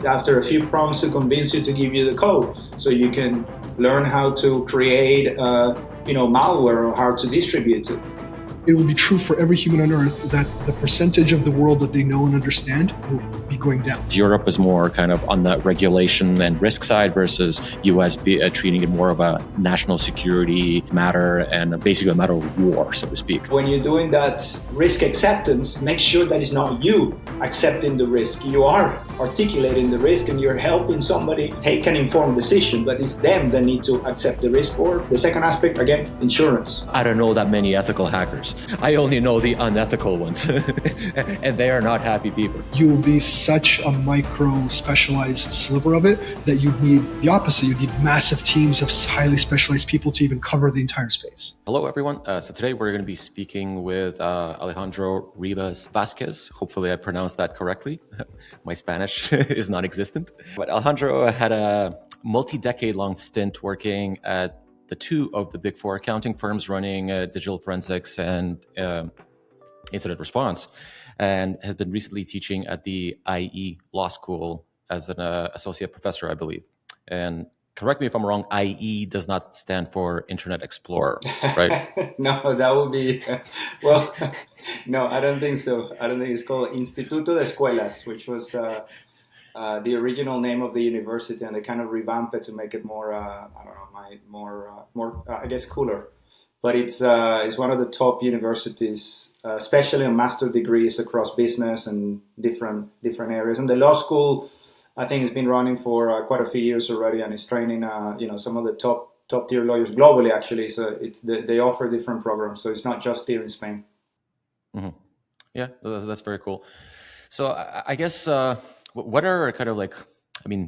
After a few prompts to convince you to give you the code, so you can learn how to create, malware or how to distribute it. It will be true for every human on Earth that the percentage of the world that they know and understand will be going down. Europe is more kind of on the regulation and risk side versus US treating it more of a national security matter and basically a matter of war, so to speak. When you're doing that risk acceptance, make sure that it's not you accepting the risk. You are articulating the risk and you're helping somebody take an informed decision, but it's them that need to accept the risk. Or the second aspect, again, insurance. I don't know that many ethical hackers. I only know the unethical ones, and they are not happy people. You will be such a micro specialized sliver of it that you need the opposite. You need massive teams of highly specialized people to even cover the entire space. Hello, everyone. So today we're going to be speaking with Alejandro Rivas Vazquez. Hopefully I pronounced that correctly. My Spanish is non-existent. But Alejandro had a multi-decade long stint working at the two of the big four accounting firms running digital forensics and incident response, and has been recently teaching at the IE Law School as an associate professor, I believe. And correct me if I'm wrong, IE does not stand for Internet Explorer, right? No, that would be, no, I don't think so. I don't think it's called Instituto de Escuelas, which was the original name of the university, and they kind of revamped it to make it more, cooler. But it's one of the top universities, especially on master degrees across business and different areas. And the law school, I think, has been running for quite a few years already, and is training, some of the top tier lawyers globally. Actually, so they offer different programs, so it's not just here in Spain. Mm-hmm. Yeah, that's very cool. So I guess. What are kind of like, I mean,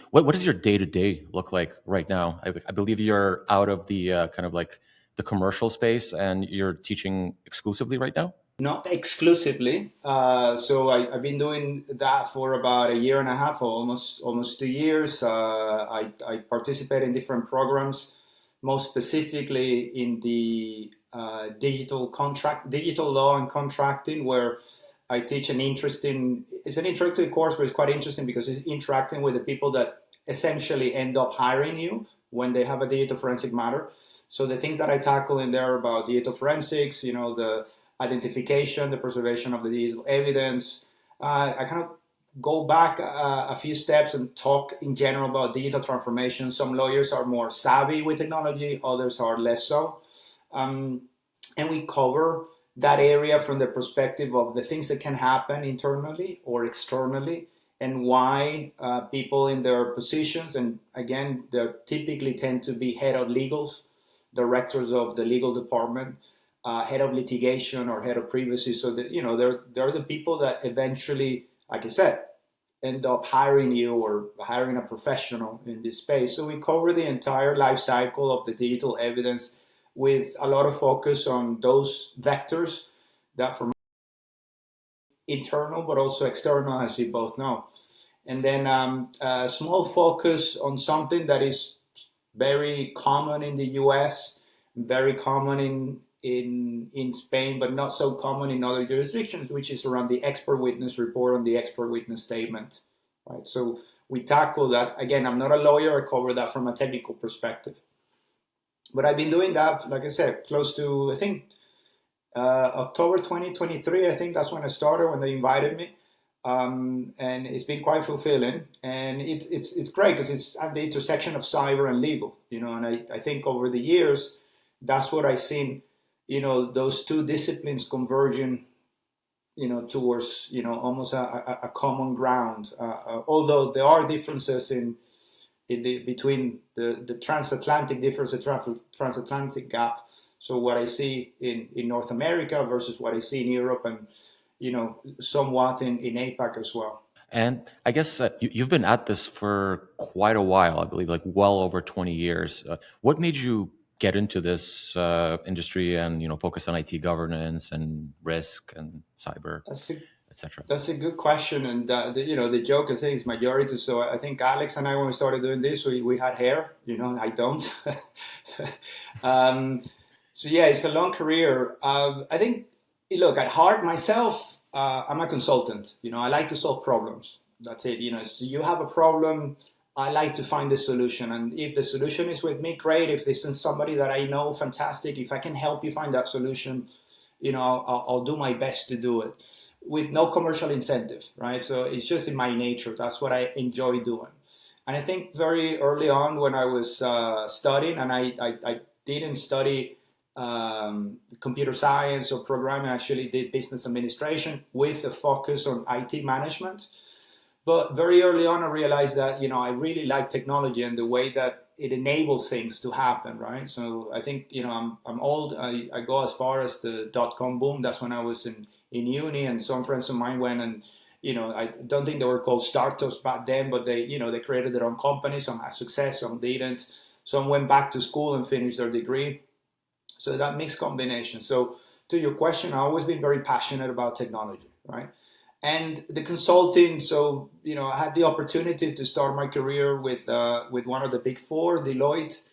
what does your day-to-day look like right now? I believe you're out of the kind of like the commercial space and you're teaching exclusively right now? Not exclusively. So I've been doing that for about a year and a half, or almost 2 years. I participate in different programs, most specifically in the digital law and contracting, where I teach it's an introductory course, but it's quite interesting because it's interacting with the people that essentially end up hiring you when they have a digital forensic matter. So the things that I tackle in there are about digital forensics, the identification, the preservation of the digital evidence. I kind of go back a few steps and talk in general about digital transformation. Some lawyers are more savvy with technology, others are less so. And we cover that area from the perspective of the things that can happen internally or externally, and why people in their positions, and again, they typically tend to be head of legals, directors of the legal department, head of litigation or head of privacy. So that, they're the people that eventually, like I said, end up hiring you or hiring a professional in this space. So we cover the entire life cycle of the digital evidence, with a lot of focus on those vectors that from internal but also external, as we both know. And then a small focus on something that is very common in the US, very common in Spain, but not so common in other jurisdictions, which is around the expert witness report and the expert witness statement. Right? So we tackle that. Again, I'm not a lawyer, I cover that from a technical perspective. But I've been doing that, like I said, close to, I think, October 2023. I think that's when I started, when they invited me. And it's been quite fulfilling. And it's great because it's at the intersection of cyber and legal, and I think over the years, that's what I've seen, those two disciplines converging, towards, almost a common ground. Although there are differences between the transatlantic difference, the transatlantic gap. So what I see in North America versus what I see in Europe, and somewhat in APAC as well. And I guess you've been at this for quite a while, I believe, like well over 20 years. What made you get into this industry and focus on IT governance and risk and cyber? That's a good question, and the joke is saying it's majority. So I think Alex and I, when we started doing this, we had hair. I don't. So yeah, it's a long career. I think, look, at heart myself, I'm a consultant. I like to solve problems. That's it. So you have a problem. I like to find the solution, and if the solution is with me, great. If this is somebody that I know, fantastic. If I can help you find that solution, I'll do my best to do it with no commercial incentive, right? So it's just in my nature. That's what I enjoy doing. And I think very early on when I was studying, and I didn't study computer science or programming, I actually did business administration with a focus on IT management. But very early on, I realized that, I really like technology and the way that it enables things to happen, right? So I think, I'm old. I go as far as the dot-com boom. That's when I was in uni, and some friends of mine went and, I don't think they were called startups back then, but they created their own companies. Some had success, some didn't. Some went back to school and finished their degree. So that mixed combination. So to your question, I've always been very passionate about technology, right? And the consulting, so, I had the opportunity to start my career with one of the big four, Deloitte.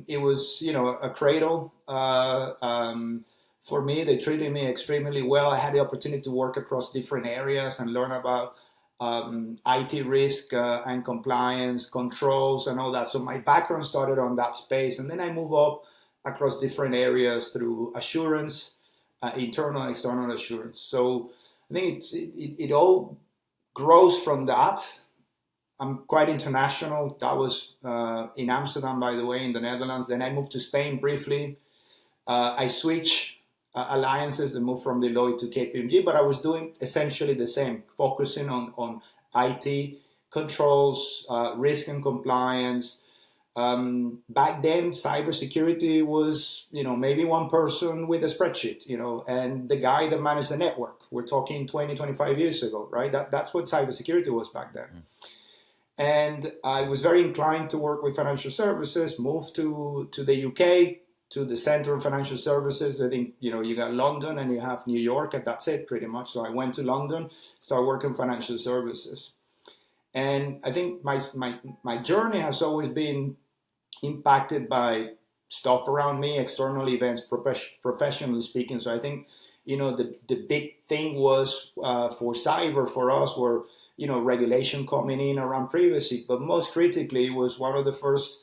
It was, a cradle for me. They treated me extremely well. I had the opportunity to work across different areas and learn about IT risk and compliance, controls and all that. So my background started on that space. And then I moved up across different areas through assurance, internal and external assurance. So I think it all grows from that. I'm quite international. That was in Amsterdam, by the way, in the Netherlands. Then I moved to Spain briefly. I switched alliances and moved from Deloitte to KPMG, but I was doing essentially the same, focusing on IT controls, risk and compliance. Back then, cybersecurity was, maybe one person with a spreadsheet, and the guy that managed the network. We're talking 20, 25 years ago, right? That's what cybersecurity was back then. Mm. And I was very inclined to work with financial services, moved to the UK, to the Center of Financial Services. I think, you got London and you have New York, and that's it pretty much. So I went to London, started working financial services. And I think my journey has always been impacted by stuff around me, external events, professionally speaking. So I think, the big thing was for cyber for us were, regulation coming in around privacy. But most critically, it was one of the first,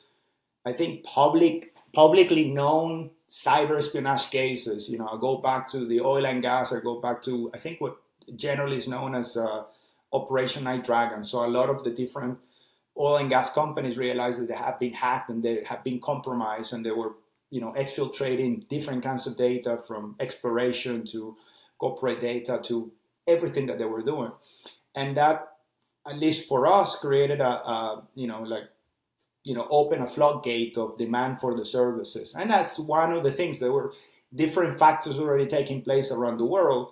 I think, publicly known cyber espionage cases. I go back to the oil and gas. I go back to, I think, what generally is known as Operation Night Dragon. So a lot of the different oil and gas companies realized that they have been hacked and they have been compromised, and they were, exfiltrating different kinds of data, from exploration to corporate data to everything that they were doing. And that, at least for us, created open a floodgate of demand for the services. And that's one of the things. There were different factors already taking place around the world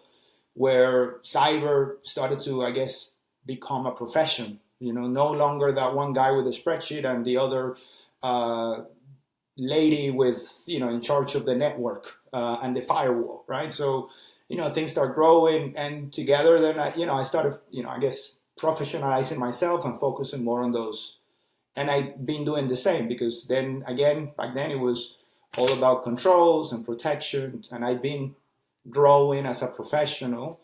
where cyber started to, I guess, become a profession. No longer that one guy with a spreadsheet and the other lady with, in charge of the network and the firewall, right? So, things start growing, and together then, I started, I guess, professionalizing myself and focusing more on those. And I've been doing the same, because then, again, back then it was all about controls and protection, and I've been growing as a professional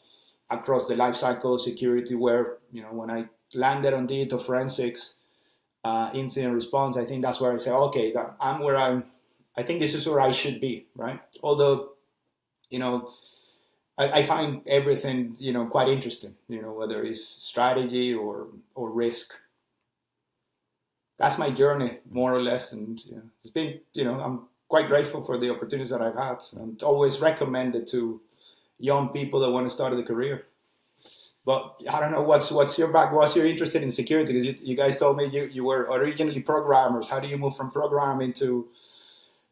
across the life cycle of security, where, when I landed on digital forensics, incident response, I think that's where I say, okay, I think this is where I should be, right? Although, I find everything, quite interesting, whether it's strategy or risk. That's my journey, more or less. And it's been, I'm quite grateful for the opportunities that I've had, and always recommend it to young people that want to start a career. But I don't know, what's your interest in security? Because you guys told me you were originally programmers. How do you move from programming to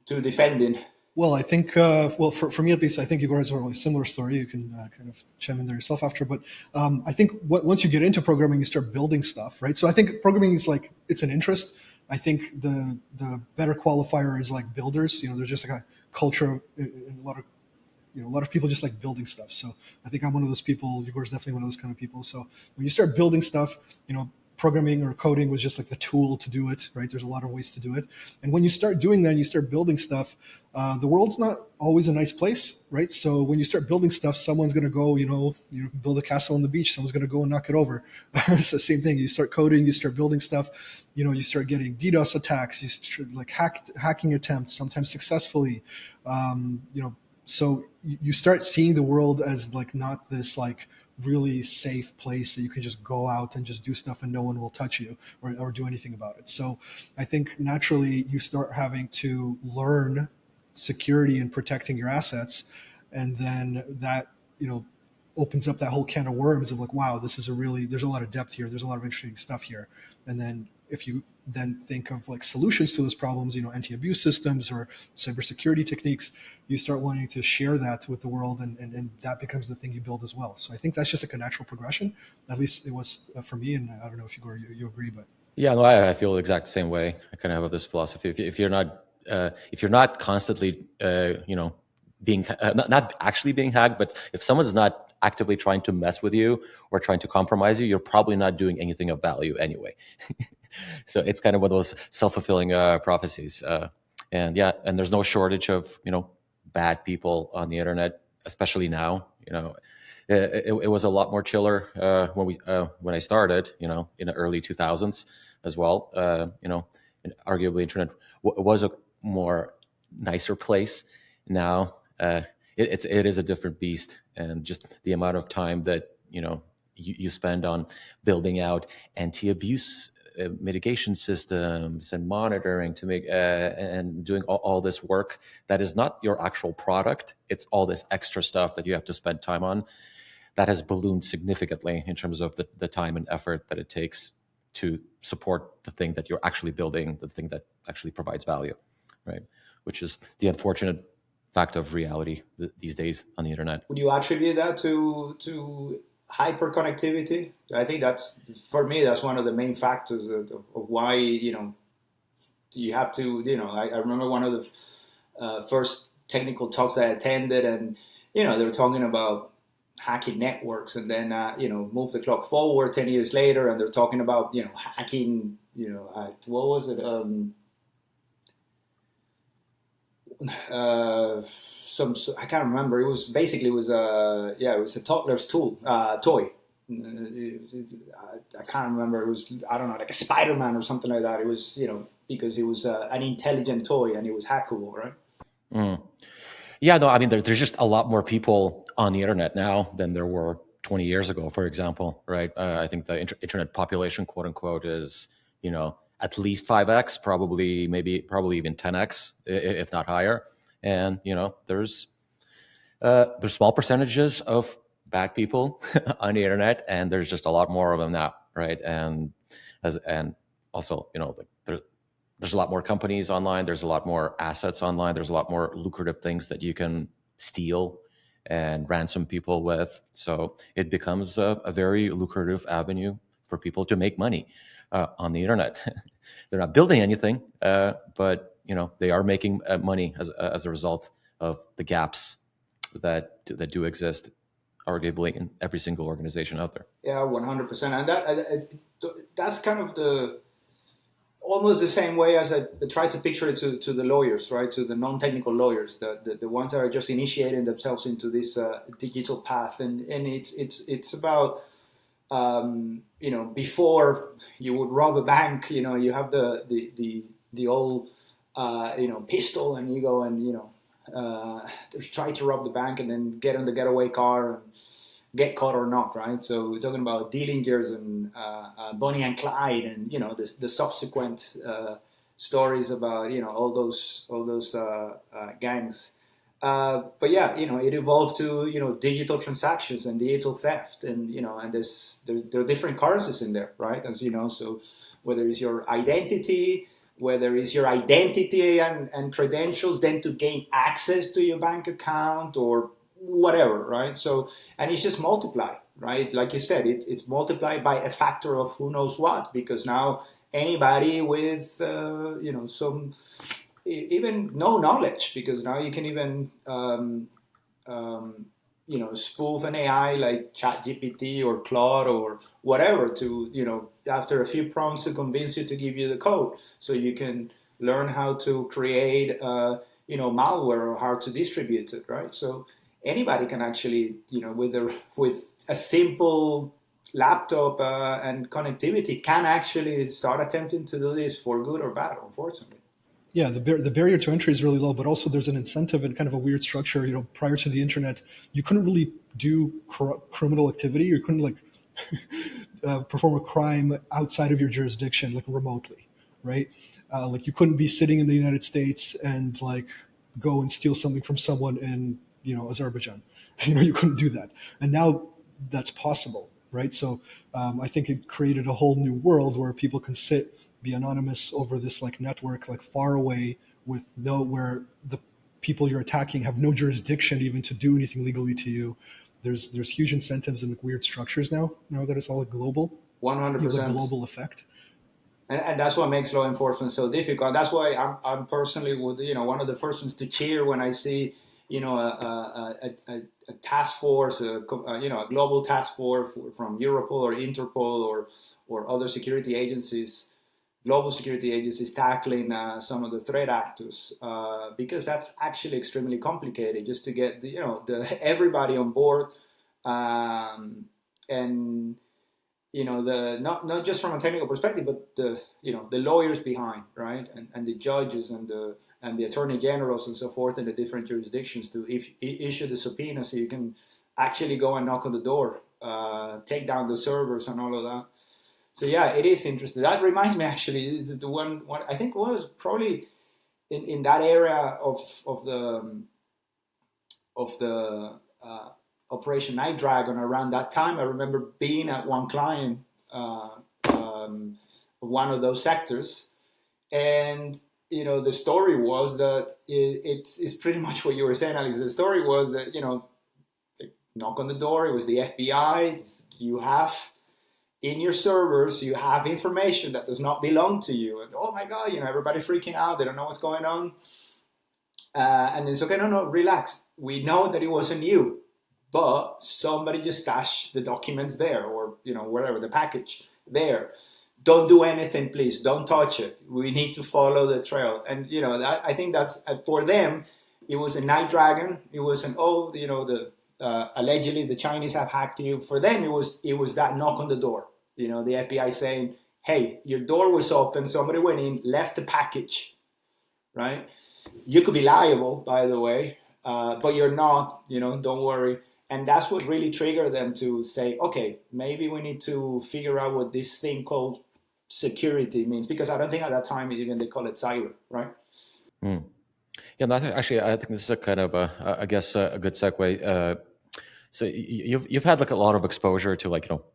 defending? Well, I think, for me at least, I think you guys are a similar story. You can kind of chime in there yourself after. But I think once you get into programming, you start building stuff, right? So I think programming is like, it's an interest. I think the better qualifier is like builders. There's just like a culture in a lot of people just like building stuff. So I think I'm one of those people. Igor's definitely one of those kind of people. So when you start building stuff, programming or coding was just like the tool to do it, right? There's a lot of ways to do it. And when you start doing that, and you start building stuff, the world's not always a nice place, right? So when you start building stuff, someone's going to go, you build a castle on the beach, someone's going to go and knock it over. It's the same thing. You start coding, you start building stuff, you start getting DDoS attacks, you start like hacking attempts, sometimes successfully. So you start seeing the world as like not this like really safe place that you can just go out and just do stuff and no one will touch you or do anything about it. So I think naturally you start having to learn security and protecting your assets, and then that opens up that whole can of worms of like, wow, there's a lot of depth here, there's a lot of interesting stuff here. And then if you then think of like solutions to those problems, anti-abuse systems or cybersecurity techniques, you start wanting to share that with the world, and that becomes the thing you build as well. So I think that's just like a natural progression. At least it was for me, and I don't know if you agree, but yeah, no, I feel the exact same way. I kind of have this philosophy: if you're not constantly, being not actually being hacked, but if someone's not actively trying to mess with you or trying to compromise you, you're probably not doing anything of value anyway. So it's kind of one of those self-fulfilling prophecies. And there's no shortage of bad people on the internet, especially now. It was a lot more chiller when I started, in the early 2000s as well. And arguably internet was a more nicer place. Now it is a different beast, and just the amount of time that you spend on building out anti-abuse mitigation systems and monitoring to make and doing all this work that is not your actual product. It's all this extra stuff that you have to spend time on. That has ballooned significantly in terms of the time and effort that it takes to support the thing that you're actually building, the thing that actually provides value, right? Which is the unfortunate fact of reality these days on the internet. Would you attribute that to hyperconnectivity? I think that's one of the main factors of why you have to. I remember one of the first technical talks that I attended, and they were talking about hacking networks, and then move the clock forward 10 years later, and they're talking about hacking. What was it? I can't remember. It was a toddler's toy. I can't remember. It was, I don't know, like a Spider-Man or something like that. It was because it was an intelligent toy and it was hackable, right? Mm. Yeah, no, I mean, there's just a lot more people on the internet now than there were 20 years ago, for example, right? I think the internet population, quote unquote, is at least 5x, probably even 10x, if not higher. And there's small percentages of bad people on the internet, and there's just a lot more of them now, right? And also there's a lot more companies online. There's a lot more assets online. There's a lot more lucrative things that you can steal and ransom people with. So it becomes a very lucrative avenue for people to make money on the internet. They're not building anything, but they are making money as a result of the gaps that do exist, arguably in every single organization out there. Yeah, 100%, and that's kind of almost the same way as I try to picture it to the lawyers, right? To the non-technical lawyers, the ones that are just initiating themselves into this digital path, and it's about before you would rob a bank, you have the old pistol, and you go and try to rob the bank and then get on the getaway car and get caught or not, right? So we're talking about Dillingers and Bonnie and Clyde, and the subsequent stories about all those gangs. But yeah, it evolved to digital transactions and digital theft, and and there are different currencies in there, right? As you know, so whether it's your identity, and credentials, then to gain access to your bank account or whatever, right? So, and it's just multiplied, right? Like you said, it's multiplied by a factor of who knows what, because now anybody with some even no knowledge, because now you can even spoof an AI like ChatGPT or Claude or whatever to, after a few prompts to convince you to give you the code so you can learn how to create, malware or how to distribute it, right? So anybody can actually, with a simple laptop and connectivity can actually start attempting to do this for good or bad, unfortunately. Yeah, the barrier to entry is really low, but also there's an incentive and kind of a weird structure. Prior to the internet, you couldn't really do criminal activity. You couldn't perform a crime outside of your jurisdiction, like remotely, right? Like you couldn't be sitting in the United States and like go and steal something from someone in Azerbaijan. You couldn't do that, and now that's possible, right? So I think it created a whole new world where people can be anonymous over this like network, like far away, where the people you're attacking have no jurisdiction even to do anything legally to you. There's huge incentives and like weird structures now that it's all global. 100%. You have a global effect. And that's what makes law enforcement so difficult. That's why I'm personally one of the first ones to cheer when I see a task force, a global task force from Europol or Interpol or other security agencies, global security agencies tackling some of the threat actors, because that's actually extremely complicated just to get everybody on board, and not just from a technical perspective, but the lawyers behind, right, and the judges and the attorney generals and so forth in the different jurisdictions to issue the subpoena so you can actually go and knock on the door, take down the servers and all of that. So yeah, it is interesting. That reminds me actually, the one I think was probably in that area of the Operation Night Dragon around that time. I remember being at one client of one of those sectors, and the story was that it's pretty much what you were saying, Alex. The story was that they knock on the door. It was the FBI. You have in your servers, you have information that does not belong to you, and oh my God, everybody freaking out. They don't know what's going on, and it's okay. No, relax. We know that it wasn't you. But somebody just stashed the documents there, or whatever, the package there. Don't do anything, please. Don't touch it. We need to follow the trail. And I think that's for them. It was a night dragon. It was allegedly the Chinese have hacked you. For them, it was that knock on the door. The FBI saying, "Hey, your door was open. Somebody went in, left the package." Right? You could be liable, by the way, but you're not. Don't worry. And that's what really triggered them to say, okay, maybe we need to figure out what this thing called security means. Because I don't think at that time even they call it cyber, right? Mm. Yeah, actually, I think this is a kind of a good segue. So you've had like a lot of exposure to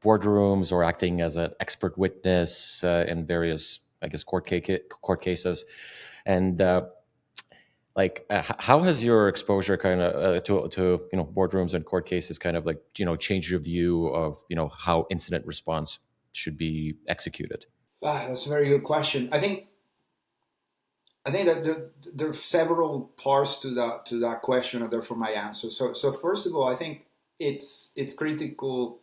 boardrooms or acting as an expert witness in various, I guess, court cases, and how has your exposure kind of to boardrooms and court cases kind of changed your view of how incident response should be executed? That's a very good question. I think that there are several parts to that question, and therefore my answer. So first of all, I think it's critical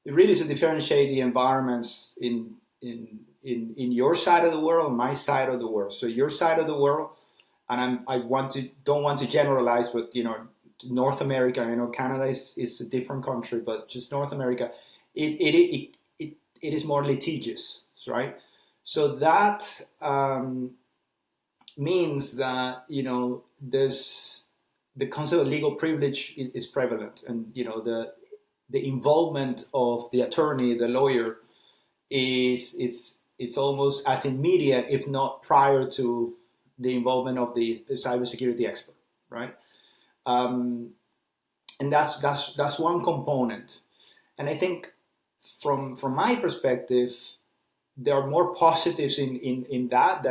really to differentiate the environments in your side of the world, my side of the world. So your side of the world. And don't want to generalize, but North America, Canada is a different country, but just North America, it is more litigious, right? So that means that there's the concept of legal privilege is prevalent, and the involvement of the attorney, the lawyer, it's almost as immediate, if not prior to the involvement of the cybersecurity expert, right? And that's one component. And I think from my perspective, there are more positives in that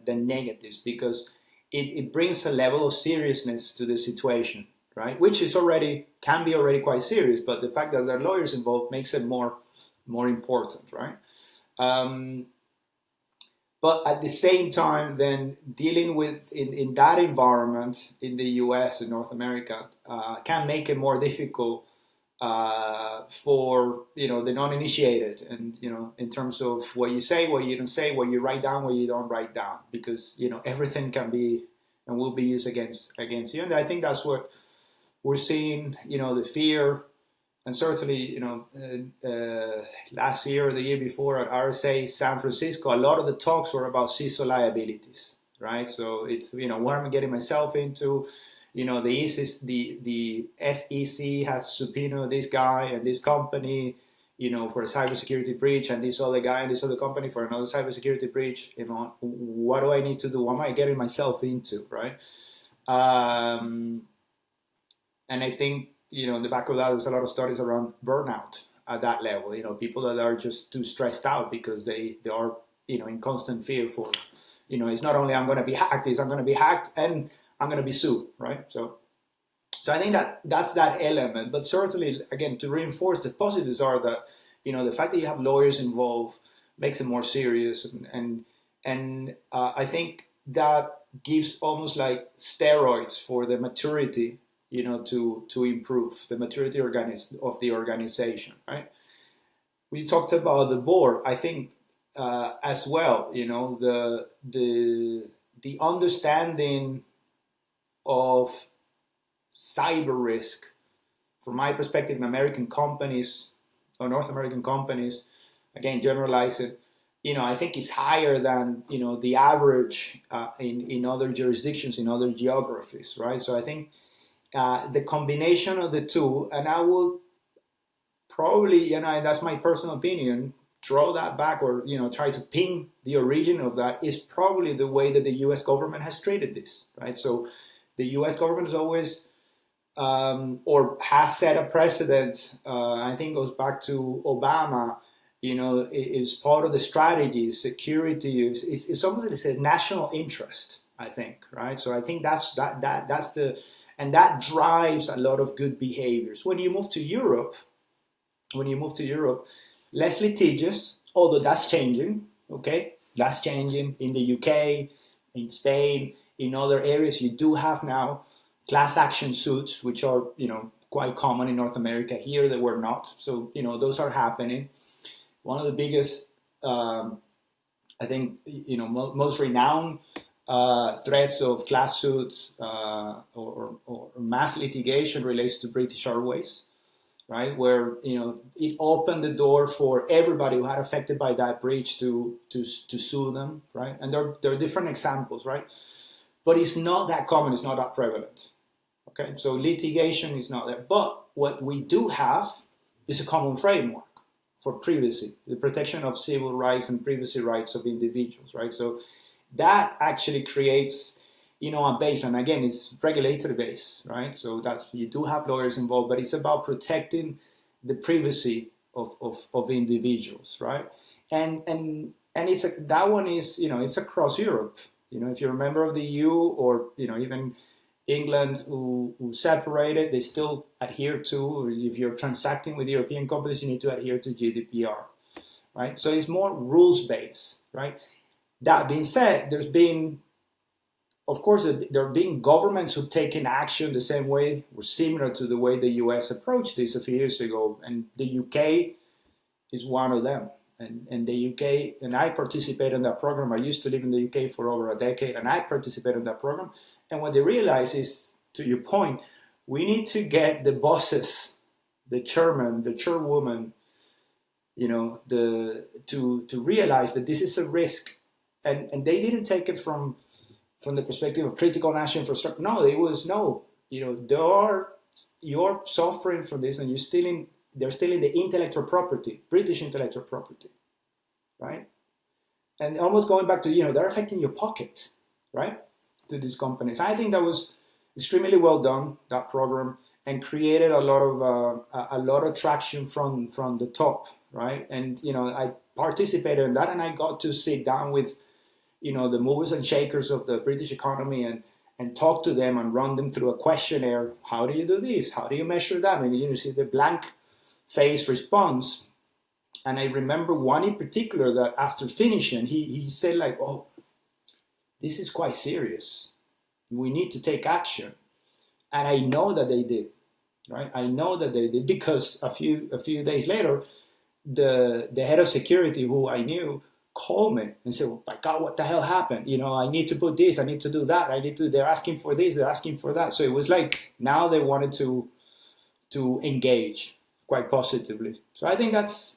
than negatives, because it brings a level of seriousness to the situation, right? Which can be already quite serious, but the fact that there are lawyers involved makes it more important, right? But at the same time, then dealing with in that environment in the US and North America can make it more difficult for the non-initiated, and in terms of what you say, what you don't say, what you write down, what you don't write down, because everything can be and will be used against you. And I think that's what we're seeing. The fear, and certainly last year or the year before at RSA San Francisco, a lot of the talks were about CISO liabilities, right? So it's what am I getting myself into? The SEC has subpoenaed this guy and this company, for a cybersecurity breach, and this other guy and this other company for another cybersecurity breach. What do I need to do? What am I getting myself into, right? And I think, in the back of that, there's a lot of studies around burnout at that level. People that are just too stressed out because they are, in constant fear for, it's not only I'm going to be hacked, it's I'm going to be hacked and I'm going to be sued, right? So I think that's that element. But certainly, again, to reinforce the positives are that, the fact that you have lawyers involved makes it more serious. And I think that gives almost like steroids for the maturity, to improve the maturity of the organization, right? We talked about the board. I think as well, the understanding of cyber risk, from my perspective, in American companies or North American companies, again, generalizing, I think it's higher than, the average in other jurisdictions, in other geographies, right? So I think the combination of the two, and I will probably, that's my personal opinion, draw that back or, try to pin the origin of that, is probably the way that the U.S. government has treated this, right? So the U.S. government has always, or has set a precedent, I think goes back to Obama, is part of the strategy. Security is almost, it's a national interest, I think, right? So I think that's the, and that drives a lot of good behaviors. When you move to Europe, less litigious, although that's changing, okay? That's changing in the UK, in Spain, in other areas. You do have now class action suits, which are, quite common in North America. Here they were not. So, those are happening. One of the biggest, I think, most renowned threats of class suits or mass litigation relates to British Airways, right? Where, it opened the door for everybody who had affected by that breach to sue them, right? And there are different examples, right? But it's not that common, it's not that prevalent. Okay, so litigation is not there. But what we do have is a common framework for privacy, the protection of civil rights and privacy rights of individuals, right? So that actually creates, a base, and again, it's regulatory based, right? So that you do have lawyers involved, but it's about protecting the privacy of individuals, right? And it's that one is, it's across Europe. If you're a member of the EU or, even England who separated, they still adhere to, if you're transacting with European companies, you need to adhere to GDPR, right? So it's more rules-based, right? That being said, there have been governments who've taken action the same way or similar to the way the US approached this a few years ago, and the UK is one of them. And the UK, and I participated in that program. I used to live in the UK for over a decade, and I participated in that program. And what they realize is, to your point, we need to get the bosses, the chairman, the chairwoman, to realize that this is a risk. And they didn't take it from the perspective of critical national infrastructure. No, it was you're suffering from this, and they're stealing the intellectual property, British intellectual property, right? And almost going back to, they're affecting your pocket, right? To these companies. I think that was extremely well done, that program, and created a lot of traction from the top, right? And, I participated in that, and I got to sit down with, the movers and shakers of the British economy and talk to them and run them through a questionnaire. How do you do this? How do you measure that? And you see the blank face response. And I remember one in particular that after finishing, he said like, "Oh, this is quite serious. We need to take action." And I know that they did, right? I know that they did because a few days later, the head of security who I knew called me and said, "Oh my God, what the hell happened? I need to put this, I need to do that, they're asking for this, they're asking for that." So it was like now they wanted to engage quite positively. So I think that's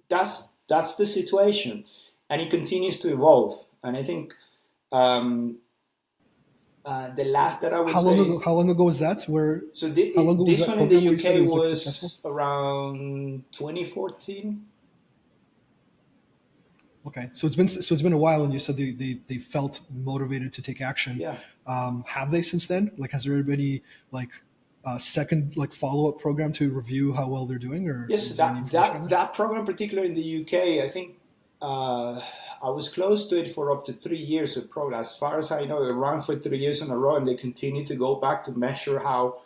the situation, and it continues to evolve. And I think the last that I would say is, how long ago was that? So this one in the UK was around 2014. Okay, so it's been a while, and you said they felt motivated to take action. Yeah. Have they since then? Like, has there been any second follow-up program to review how well they're doing? Or yes, that program, particularly in the UK, I think I was close to it for up to 3 years of program. As far as I know, it ran for 3 years in a row, and they continue to go back to measure how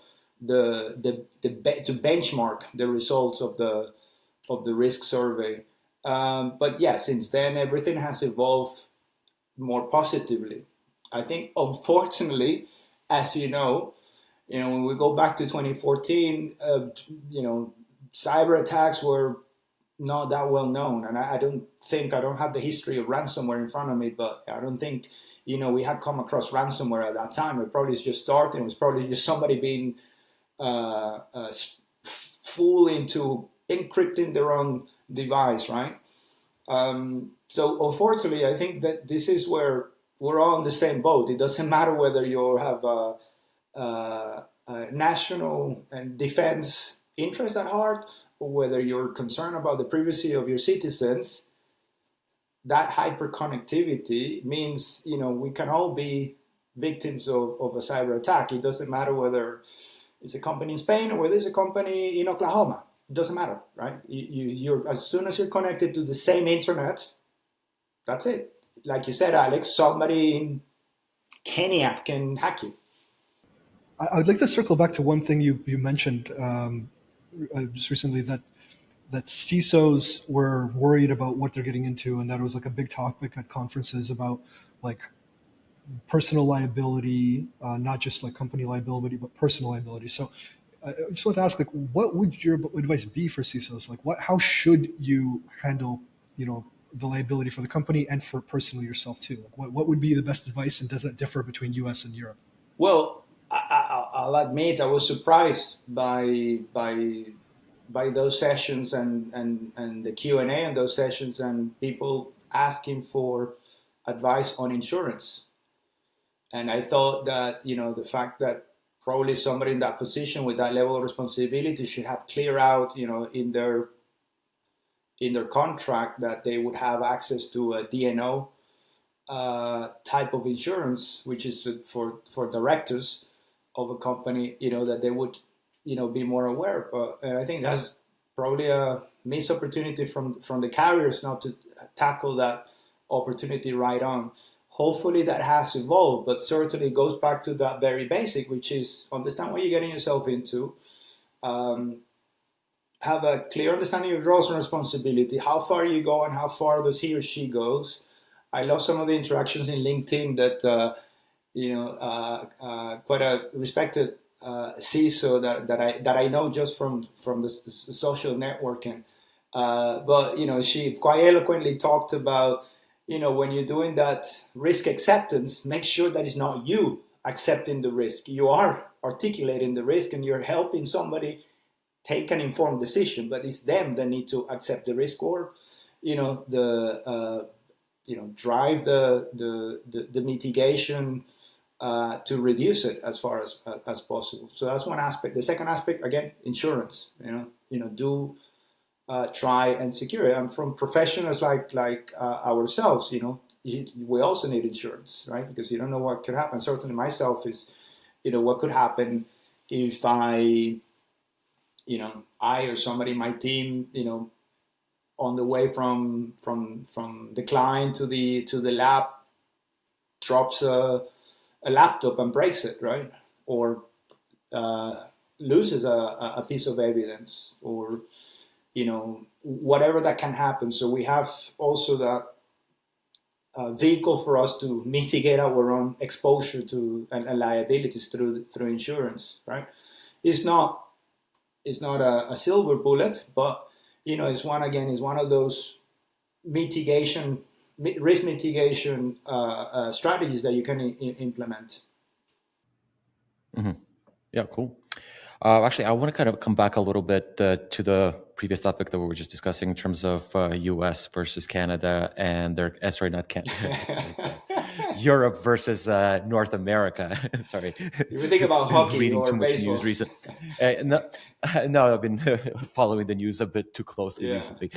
to benchmark the results of the risk survey. But yeah, since then everything has evolved more positively. I think, unfortunately, as when we go back to 2014, cyber attacks were not that well known, and I don't have the history of ransomware in front of me, but I don't think we had come across ransomware at that time. It probably just started. It was probably just somebody being fooled into encrypting their own device, right? So unfortunately, I think that this is where we're all in the same boat. It doesn't matter whether you have a national and defense interest at heart, or whether you're concerned about the privacy of your citizens. That hyperconnectivity means we can all be victims of a cyber attack. It doesn't matter whether it's a company in Spain or whether it's a company in Oklahoma. It doesn't matter, right? You're as soon as you're connected to the same internet, that's it. Like you said, Alex, somebody in Kenya can hack you. I would like to circle back to one thing you mentioned just recently, that CISOs were worried about what they're getting into, and that it was like a big topic at conferences about like personal liability, not just like company liability, but personal liability. So I just want to ask, like, what would your advice be for CISOs? Like, how should you handle, the liability for the company and for personally yourself too? Like, what would be the best advice, and does that differ between US and Europe? Well, I'll admit I was surprised by those sessions and the Q&A on those sessions, and people asking for advice on insurance. And I thought that, the fact that probably somebody in that position with that level of responsibility should have clear out, in their contract that they would have access to a D&O type of insurance, which is for directors of a company, that they would, be more aware. And I think that's probably a missed opportunity from the carriers not to tackle that opportunity right on. Hopefully that has evolved, but certainly it goes back to that very basic, which is understand what you're getting yourself into, have a clear understanding of your roles and responsibility, how far you go and how far does he or she goes. I love some of the interactions in LinkedIn that, quite a respected CISO that I know just from the social networking. But, she quite eloquently talked about, when you're doing that risk acceptance, make sure that it's not you accepting the risk. You are articulating the risk and you're helping somebody take an informed decision, but it's them that need to accept the risk or, drive the mitigation to reduce it as far as possible. So that's one aspect. The second aspect, again, insurance. Do try and secure it. And from professionals like ourselves, we also need insurance, right? Because you don't know what could happen. Certainly, myself is, what could happen if I or somebody in my team, on the way from the client to the lab, drops a laptop and breaks it, right? Or loses a piece of evidence, or whatever that can happen. So we have also that vehicle for us to mitigate our own exposure to and liabilities through insurance, right? It's not a silver bullet, but it's one of those risk mitigation strategies that you can implement. Mm-hmm. Yeah, cool. Actually, I want to kind of come back a little bit to the previous topic that we were just discussing in terms of U.S. versus Canada and sorry, not Canada, Europe versus North America. Sorry, you were thinking about hockey reading or too much baseball. news recently. No, I've been following the news a bit too closely recently.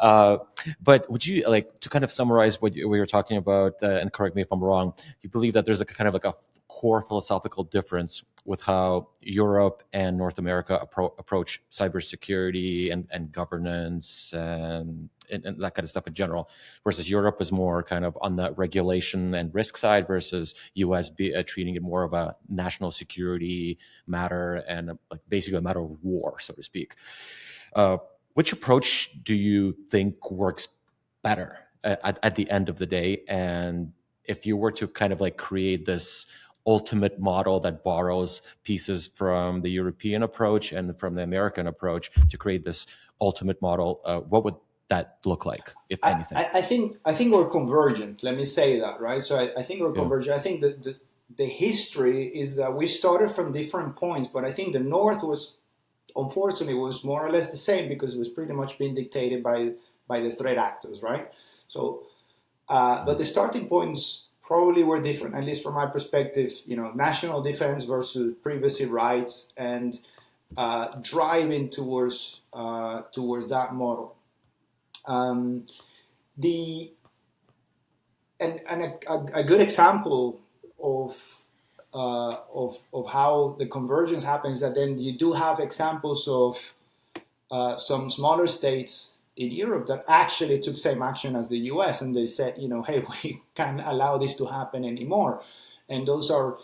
But would you like to kind of summarize what you were talking about, and correct me if I'm wrong? You believe that there's a kind of like a core philosophical difference with how Europe and North America approach cybersecurity and governance and that kind of stuff in general, versus Europe is more kind of on the regulation and risk side, versus US treating it more of a national security matter and like basically a matter of war, so to speak. Which approach do you think works better at the end of the day? And if you were to kind of like create this ultimate model that borrows pieces from the European approach and from the American approach to create this ultimate model, what would that look like, if anything? I think we're convergent. Let me say that, right? So I think we're convergent. I think that the history is that we started from different points, but I think the North unfortunately was more or less the same because it was pretty much being dictated by the threat actors, right? So, but the starting points probably were different, at least from my perspective. National defense versus privacy rights, and driving towards that model. A good example of how the convergence happens, that then you do have examples of some smaller states in Europe that actually took same action as the US, and they said, hey, we can't allow this to happen anymore. And those are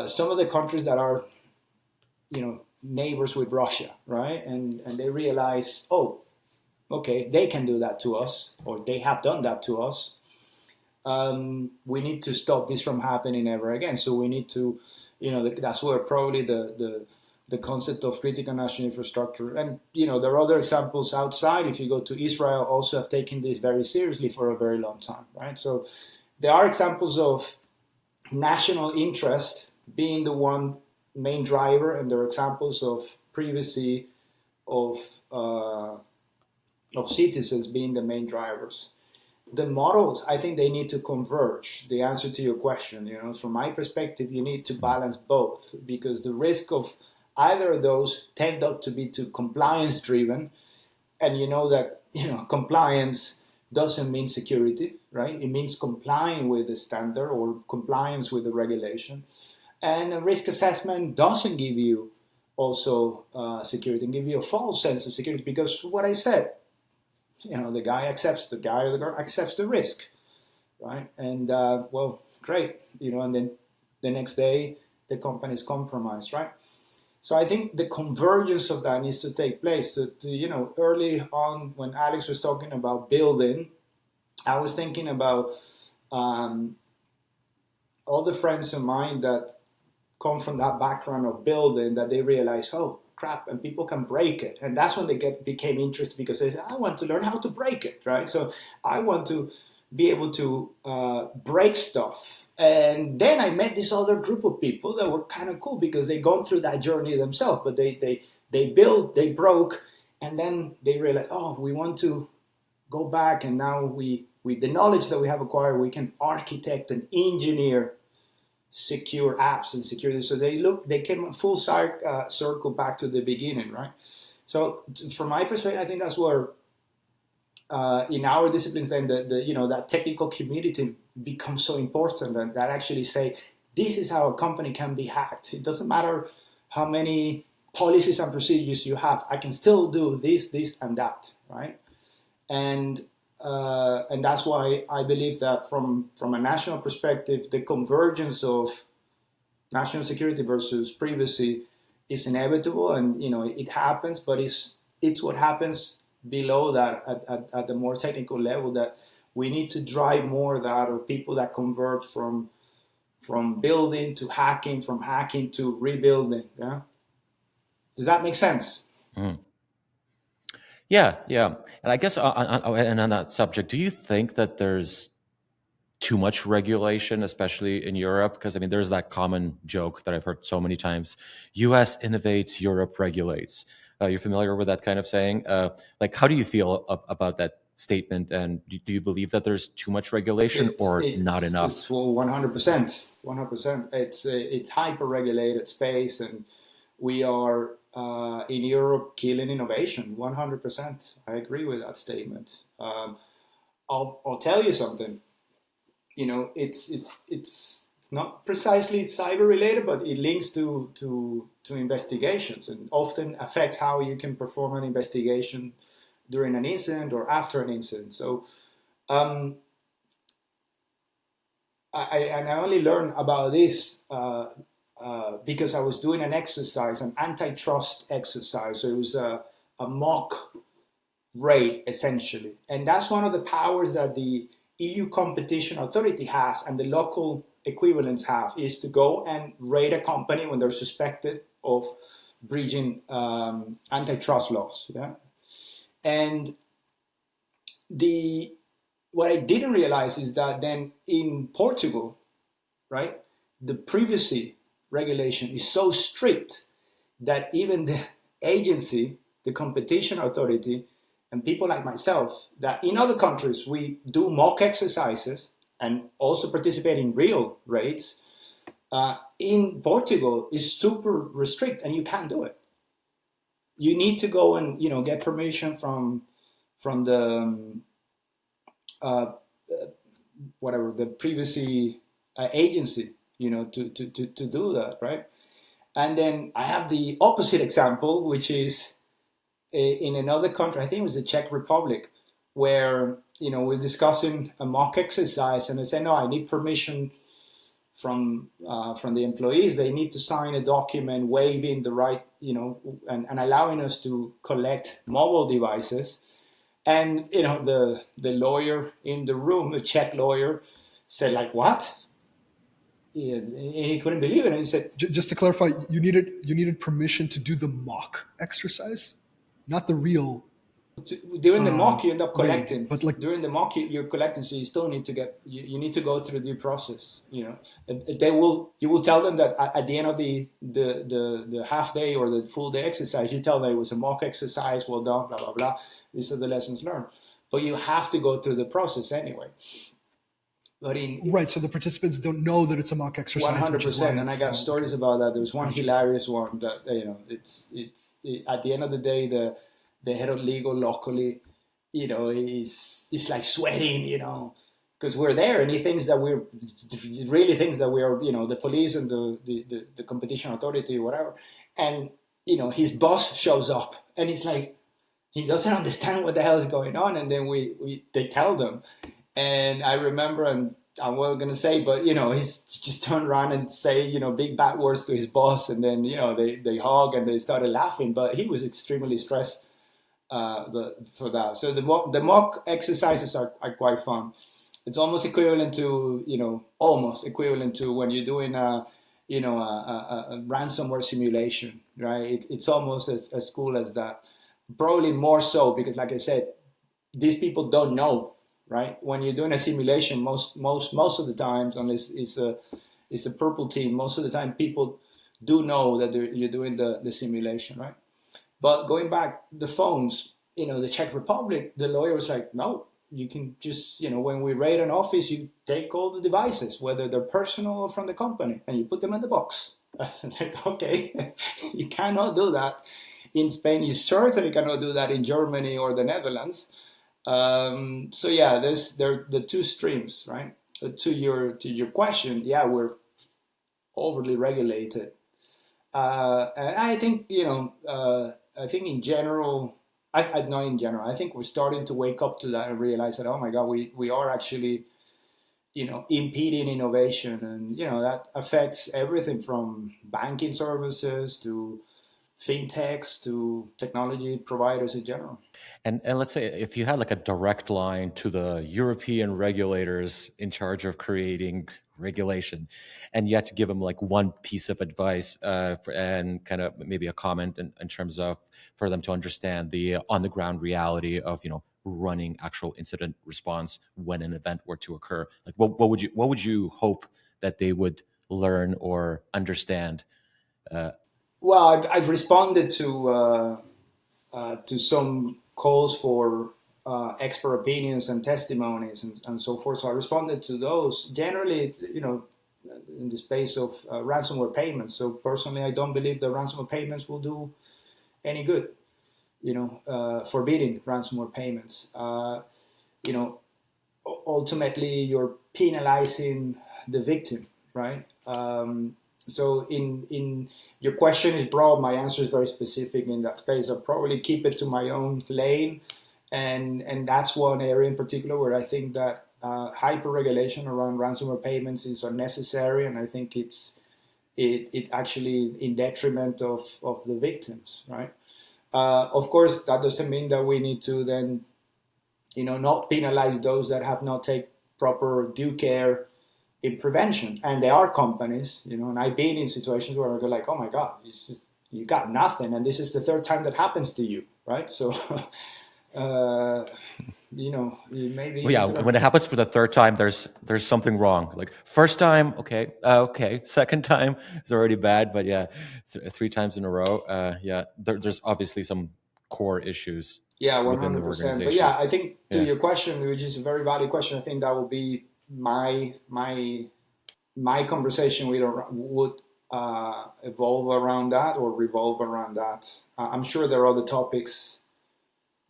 some of the countries that are, neighbors with Russia, right? And they realize, oh, okay, they can do that to us, or they have done that to us. We need to stop this from happening ever again. So we need to, that's where probably the concept of critical national infrastructure, and there are other examples outside. If you go to Israel, also have taken this very seriously for a very long time, right? So there are examples of national interest being the one main driver, and there are examples of privacy of citizens being the main drivers. The models, I think they need to converge. The answer to your question, from my perspective, you need to balance both, because the risk of either of those tend up to be too compliance driven, and that compliance doesn't mean security, right? It means complying with the standard or compliance with the regulation, and a risk assessment doesn't give you also security, and give you a false sense of security, because what I said, the guy or the girl accepts the risk, right? And well, great, and then the next day the company is compromised, right? So I think the convergence of that needs to take place. Early on when Alex was talking about building, I was thinking about all the friends of mine that come from that background of building, that they realize, oh crap, and people can break it. And that's when they became interested, because they said, I want to learn how to break it, right? So I want to be able to break stuff. And then I met this other group of people that were kind of cool, because they'd gone through that journey themselves, but they built, they broke, and then they realized, oh, we want to go back, and now with the knowledge that we have acquired, we can architect and engineer secure apps and security. So they came full circle back to the beginning, right? So from my perspective, I think that's where in our disciplines, then that technical community becomes so important, and that actually say, this is how a company can be hacked. It doesn't matter how many policies and procedures you have. I can still do this, and that, right? And that's why I believe that from a national perspective, the convergence of national security versus privacy is inevitable, and it happens, but it's what happens below that at the more technical level, that we need to drive more that of people that convert from building to hacking, from hacking to rebuilding. Yeah, does that make sense? Mhm. Yeah, yeah. And I guess on that subject, do you think that there's too much regulation, especially in Europe? Because I mean, there's that common joke that I've heard so many times: U.S. innovates, Europe regulates. You're familiar with that kind of saying? Like, how do you feel about that statement? And do you believe that there's too much regulation or not enough? It's 100%, 100%. It's hyper regulated space, and we are in Europe killing innovation. 100%. I agree with that statement. I'll tell you something. You know, it's not precisely cyber related, but it links to investigations, and often affects how you can perform an investigation during an incident or after an incident. So um, I only learned about this because I was doing an exercise, an antitrust exercise. So it was a mock raid essentially, and that's one of the powers that the EU competition authority has and the local equivalents have, is to go and raid a company when they're suspected of breaching antitrust laws. Yeah, and the what I didn't realize is that then in Portugal, right, the privacy regulation is so strict that even the agency, the competition authority, and people like myself, that in other countries we do mock exercises and also participate in real raids, in Portugal is super restrict, and you can't do it. You need to go and get permission from the uh, whatever the privacy agency, to do that, right? And then I have the opposite example, which is in another country. I think it was the Czech Republic, where we're discussing a mock exercise, and they say, no, I need permission from the employees. They need to sign a document waiving the right, and allowing us to collect mobile devices. And the lawyer in the room, the Czech lawyer, said like, "What?" He couldn't believe it, and he said, Just to clarify, you needed permission to do the mock exercise, not the real. during the mock you end up raid, collecting, but like during the mock you're collecting, so you still need to get you need to go through the process. You will tell them that at the end of the half day or the full day exercise, you tell them it was a mock exercise, well done, blah blah blah, these are the lessons learned, but you have to go through the process anyway. But right, so the participants don't know that it's a mock exercise. 100%, and I got stories about that. There was one hilarious one that it's at the end of the day, the head of legal locally, is like sweating, because we're there, and he really thinks that we're, the police and the competition authority, whatever. And, his boss shows up, and he's like, he doesn't understand what the hell is going on. And then they tell them. And I remember, and I'm not going to say, but, he's just turned around and say, big bad words to his boss. And then, they hug and they started laughing, but he was extremely stressed for that. So the mock exercises are quite fun. It's almost equivalent to when you're doing a ransomware simulation, right? It's almost as cool as that. Probably more so because, like I said, these people don't know, right? When you're doing a simulation, most of the times, unless it's a purple team, most of the time people do know that you're doing the simulation, right? But going back, the phones, the Czech Republic, the lawyer was like, no, you can just, when we raid an office, you take all the devices, whether they're personal or from the company, and you put them in the box. Like, okay, you cannot do that in Spain. You certainly cannot do that in Germany or the Netherlands. So yeah, there are the two streams, right? To your question, yeah, we're overly regulated. And I think, I think in general, not in general, I think we're starting to wake up to that and realize that, oh my God, we are actually, impeding innovation. And, that affects everything from banking services to fintechs to technology providers in general. And let's say if you had like a direct line to the European regulators in charge of creating regulation, and you had to give them like one piece of advice and kind of maybe a comment in terms of for them to understand the on the ground reality of running actual incident response when an event were to occur, like what would you hope that they would learn or understand? Well, I've responded to some calls for expert opinions and testimonies and so forth. So I responded to those generally, in the space of ransomware payments. So personally, I don't believe that ransomware payments will do any good. Forbidding ransomware payments. Ultimately, you're penalizing the victim, right? So in your question is broad, my answer is very specific in that space. I'll probably keep it to my own lane, and that's one area in particular where I think that hyper regulation around ransomware payments is unnecessary, and I think it actually in detriment of the victims, right? Of course, that doesn't mean that we need to then not penalize those that have not taken proper due care in prevention. And there are companies, and I've been in situations where they're like, oh my God, it's just, you got nothing. And this is the third time that happens to you, right? So, maybe. Well, yeah, when it happens for the third time, there's something wrong. Like first time, okay. Second time is already bad, but yeah, three times in a row, there's obviously some core issues. Yeah, 100%. Within the organization. But yeah, I think to your question, which is a very valid question, I think that will be my conversation would evolve around that or revolve around that. I'm sure there are other topics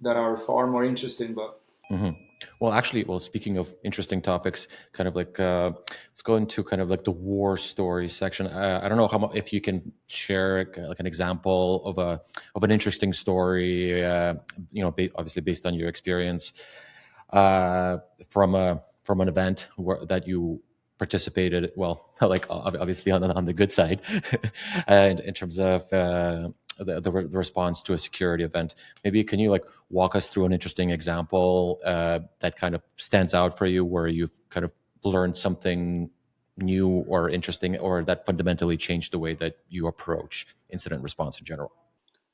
that are far more interesting, but. Mm-hmm. Well, speaking of interesting topics, kind of like let's go into kind of like the war story section. I don't know if you can share like an example of an interesting story, obviously based on your experience from an event that you participated. Well, like obviously on the good side, and in terms of the response to a security event. Maybe can you like walk us through an interesting example that kind of stands out for you, where you've kind of learned something new or interesting, or that fundamentally changed the way that you approach incident response in general?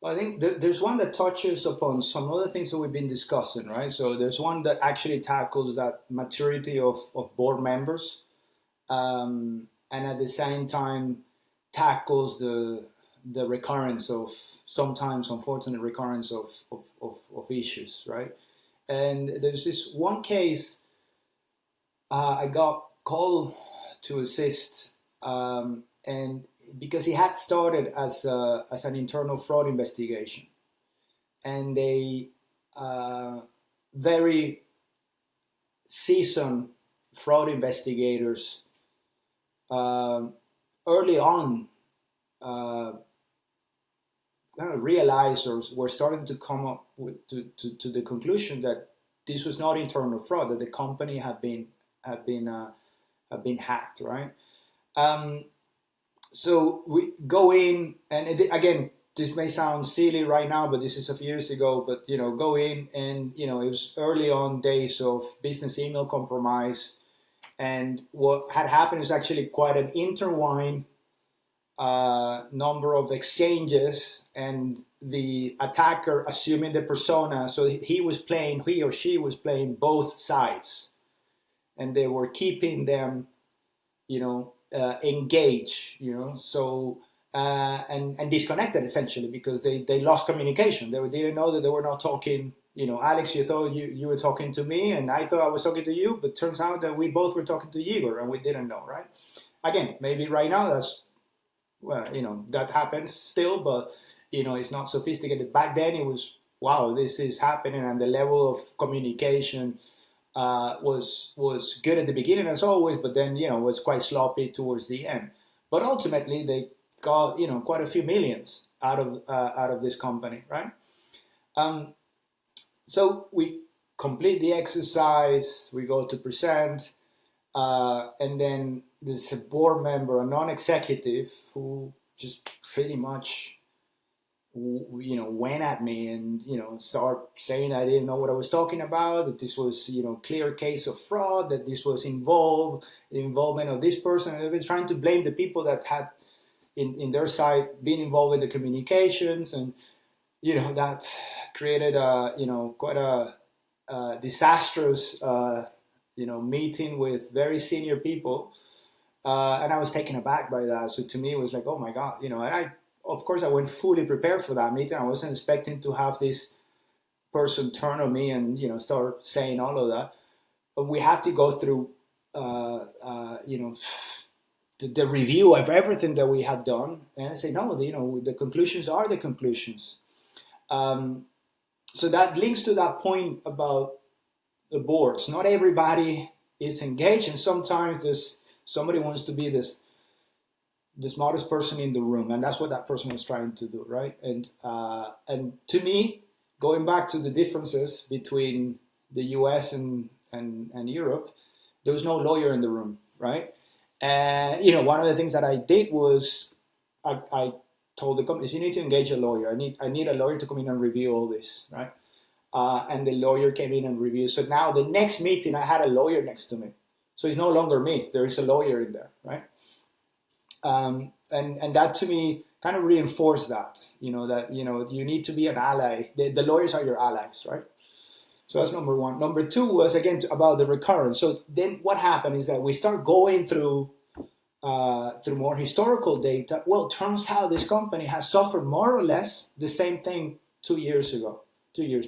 Well, I think there's one that touches upon some other things that we've been discussing, right? So there's one that actually tackles that maturity of board members, and at the same time tackles the recurrence of sometimes unfortunate recurrence of issues, right? And there's this one case I got called to assist, and because he had started as an internal fraud investigation, and they very seasoned fraud investigators early on kind of realized or were starting to come up with to the conclusion that this was not internal fraud, that the company had been hacked, right? So we go in, and again, this may sound silly right now, but this is a few years ago. But go in, and it was early on days of business email compromise, and what had happened is actually quite an intertwined number of exchanges, and the attacker assuming the persona, so he or she was playing both sides, and they were keeping them, engaged, so and disconnected essentially, because they lost communication. They didn't know that they were not talking. Alex, you thought you were talking to me, and I thought I was talking to you, but turns out that we both were talking to Igor, and we didn't know, right? Again, maybe right now that happens still, but it's not sophisticated. Back then it was, wow, this is happening, and the level of communication was good at the beginning as always, but then was quite sloppy towards the end. But ultimately they got quite a few millions out of this company, right? So we complete the exercise, we go to present, and then there's a board member, a non-executive, who just pretty much went at me and start saying I didn't know what I was talking about, that this was clear case of fraud, that this was the involvement of this person. I was trying to blame the people that had in their side been involved with the communications, and that created quite a disastrous meeting with very senior people, and I was taken aback by that. So to me it was like, oh my god, and of course I went fully prepared for that meeting. I wasn't expecting to have this person turn on me and start saying all of that. But we have to go through the review of everything that we had done and say, no, the conclusions are the conclusions. So that links to that point about the boards. Not everybody is engaged, and sometimes somebody wants to be the smartest person in the room, and that's what that person was trying to do, right? And to me, going back to the differences between the US and Europe, there was no lawyer in the room, right? And one of the things that I did was I told the companies, you need to engage a lawyer. I need a lawyer to come in and review all this, right? And the lawyer came in and reviewed. So now the next meeting, I had a lawyer next to me. So it's no longer me. There is a lawyer in there, right? And that to me kind of reinforced that, that you need to be an ally. The lawyers are your allies, right? So that's number one. Number two was, again, about the recurrence. So then what happened is that we start going through more historical data. Well, turns out this company has suffered more or less the same thing 2 years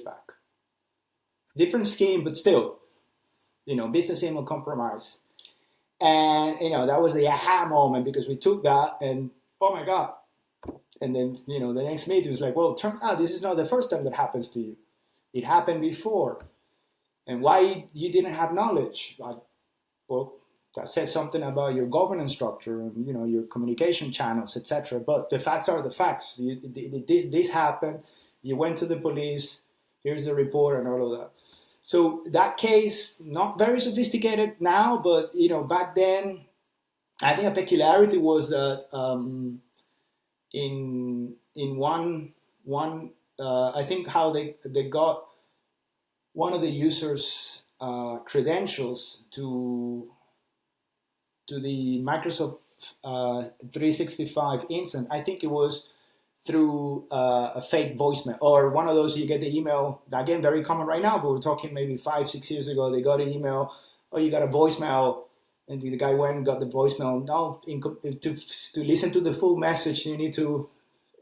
back. Different scheme, but still, business email compromise. And, that was the aha moment, because we took that and, oh my God. And then, the next meeting was like, well, it turns out this is not the first time that happens to you. It happened before. And why you didn't have knowledge? Well, that said something about your governance structure and, your communication channels, etc. But the facts are the facts. This happened. You went to the police. Here's the report and all of that. So that case, not very sophisticated now, but back then, I think a peculiarity was that in one I think how they got one of the users' credentials to the Microsoft 365 instance. I think it was through a fake voicemail, or one of those you get the email, again, very common right now, but we're talking maybe 5-6 years ago. They got an email, oh, you got a voicemail, and the guy went and got the voicemail. Now, to listen to the full message, you need to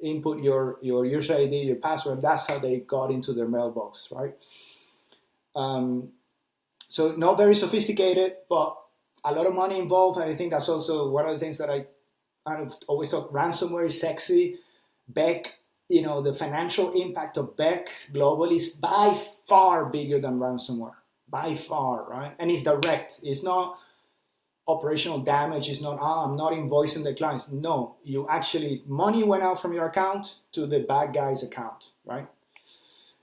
input your user ID, your password. That's how they got into their mailbox, right? So not very sophisticated, but a lot of money involved. And I think that's also one of the things that I kind of always thought, ransomware is sexy. Beck, the financial impact of Beck globally is by far bigger than ransomware, by far, right? And it's direct. It's not operational damage. It's not, I'm not invoicing the clients. No, you actually, money went out from your account to the bad guy's account, right?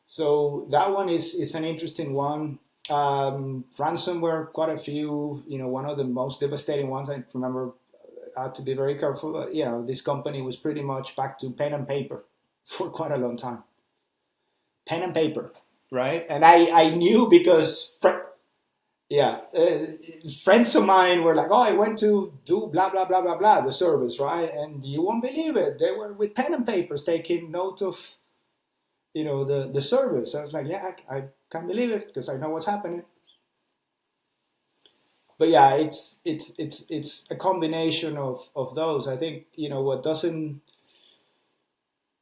So that one is an interesting one. Ransomware, quite a few, one of the most devastating ones I remember. I had to be very careful. This company was pretty much back to pen and paper for quite a long time. Pen and paper, right? And I knew because, friends of mine were like, oh, I went to do blah, blah, blah, blah, blah, the service, right? And you won't believe it. They were with pen and papers taking note of, the service. I was like, yeah, I can't believe it because I know what's happening. But yeah, it's a combination of those. I think what doesn't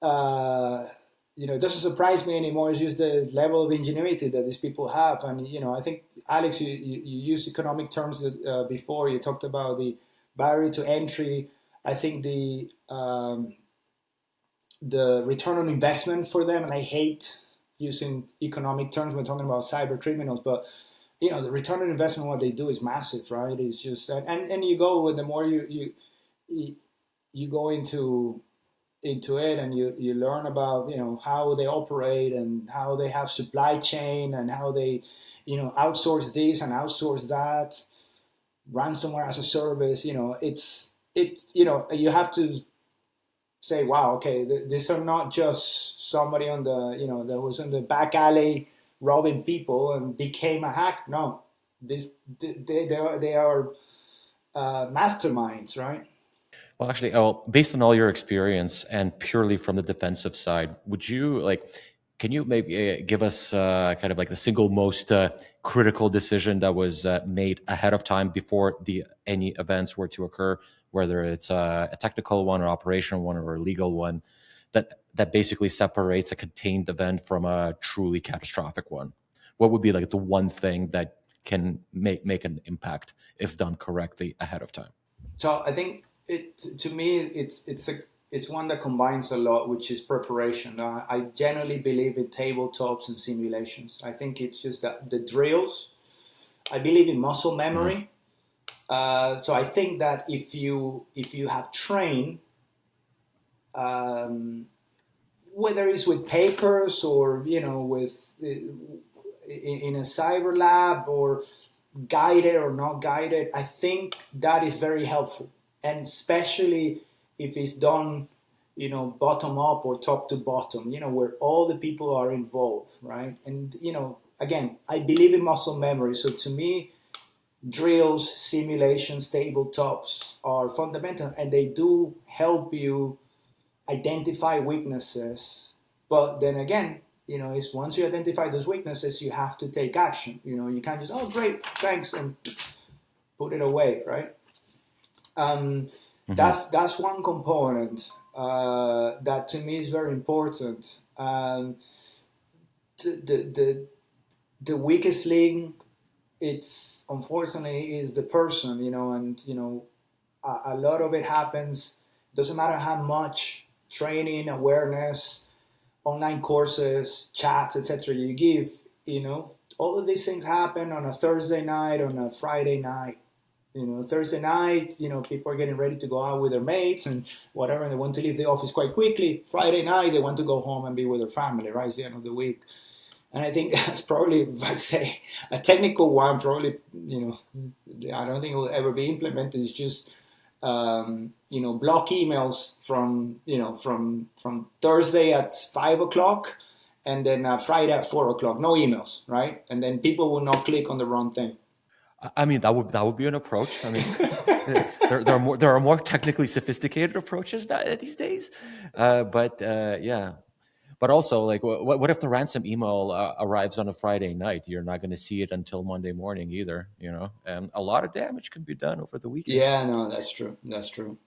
doesn't surprise me anymore is just the level of ingenuity that these people have. And I think, Alex, you used economic terms before. You talked about the barrier to entry. I think the return on investment for them, and I hate using economic terms when talking about cyber criminals, but the return on investment, what they do is massive, right? It's just, and you go with the more you go into it, and you learn about how they operate and how they have supply chain and how they outsource this and outsource that, ransomware as a service. It's you have to say, wow, okay, these are not just somebody on the, that was in the back alley robbing people and became a hack. No, they are masterminds, right? Well, actually, based on all your experience and purely from the defensive side, would you can you maybe give us kind of like the single most critical decision that was made ahead of time before any events were to occur, whether it's a technical one or operational one or a legal one, that basically separates a contained event from a truly catastrophic one? What would be like the one thing that can make an impact if done correctly ahead of time? So I think to me it's one that combines a lot, which is preparation. I generally believe in tabletops and simulations. I think it's just that the drills. I believe in muscle memory. So I think that if you have trained, whether it's with papers or with in a cyber lab or guided or not guided, I think that is very helpful, and especially if it's done, bottom up or top to bottom, where all the people are involved, right? And again, I believe in muscle memory, so to me, drills, simulations, tabletops are fundamental, and they do help you identify weaknesses. But then again, it's once you identify those weaknesses, you have to take action. You can't just, oh, great, thanks, and put it away, right? That's one component that to me is very important. The weakest link, it's unfortunately is the person, and a lot of it happens. Doesn't matter how much training, awareness, online courses, chats, etc. you give, all of these things happen on a Thursday night, on a Friday night. Thursday night, people are getting ready to go out with their mates and whatever, and they want to leave the office quite quickly. Friday night, they want to go home and be with their family, right? It's the end of the week. And I think that's probably, if I say a technical one, probably, I don't think it will ever be implemented. It's just, block emails from Thursday at 5:00 and then Friday at 4:00. No emails, right? And then people will not click on the wrong thing. I mean, that would be an approach. I mean, there are more technically sophisticated approaches these days, but yeah. But also, like, what if the ransom email arrives on a Friday night? You're not going to see it until Monday morning either, and a lot of damage can be done over the weekend. Yeah, no, that's true. That's true.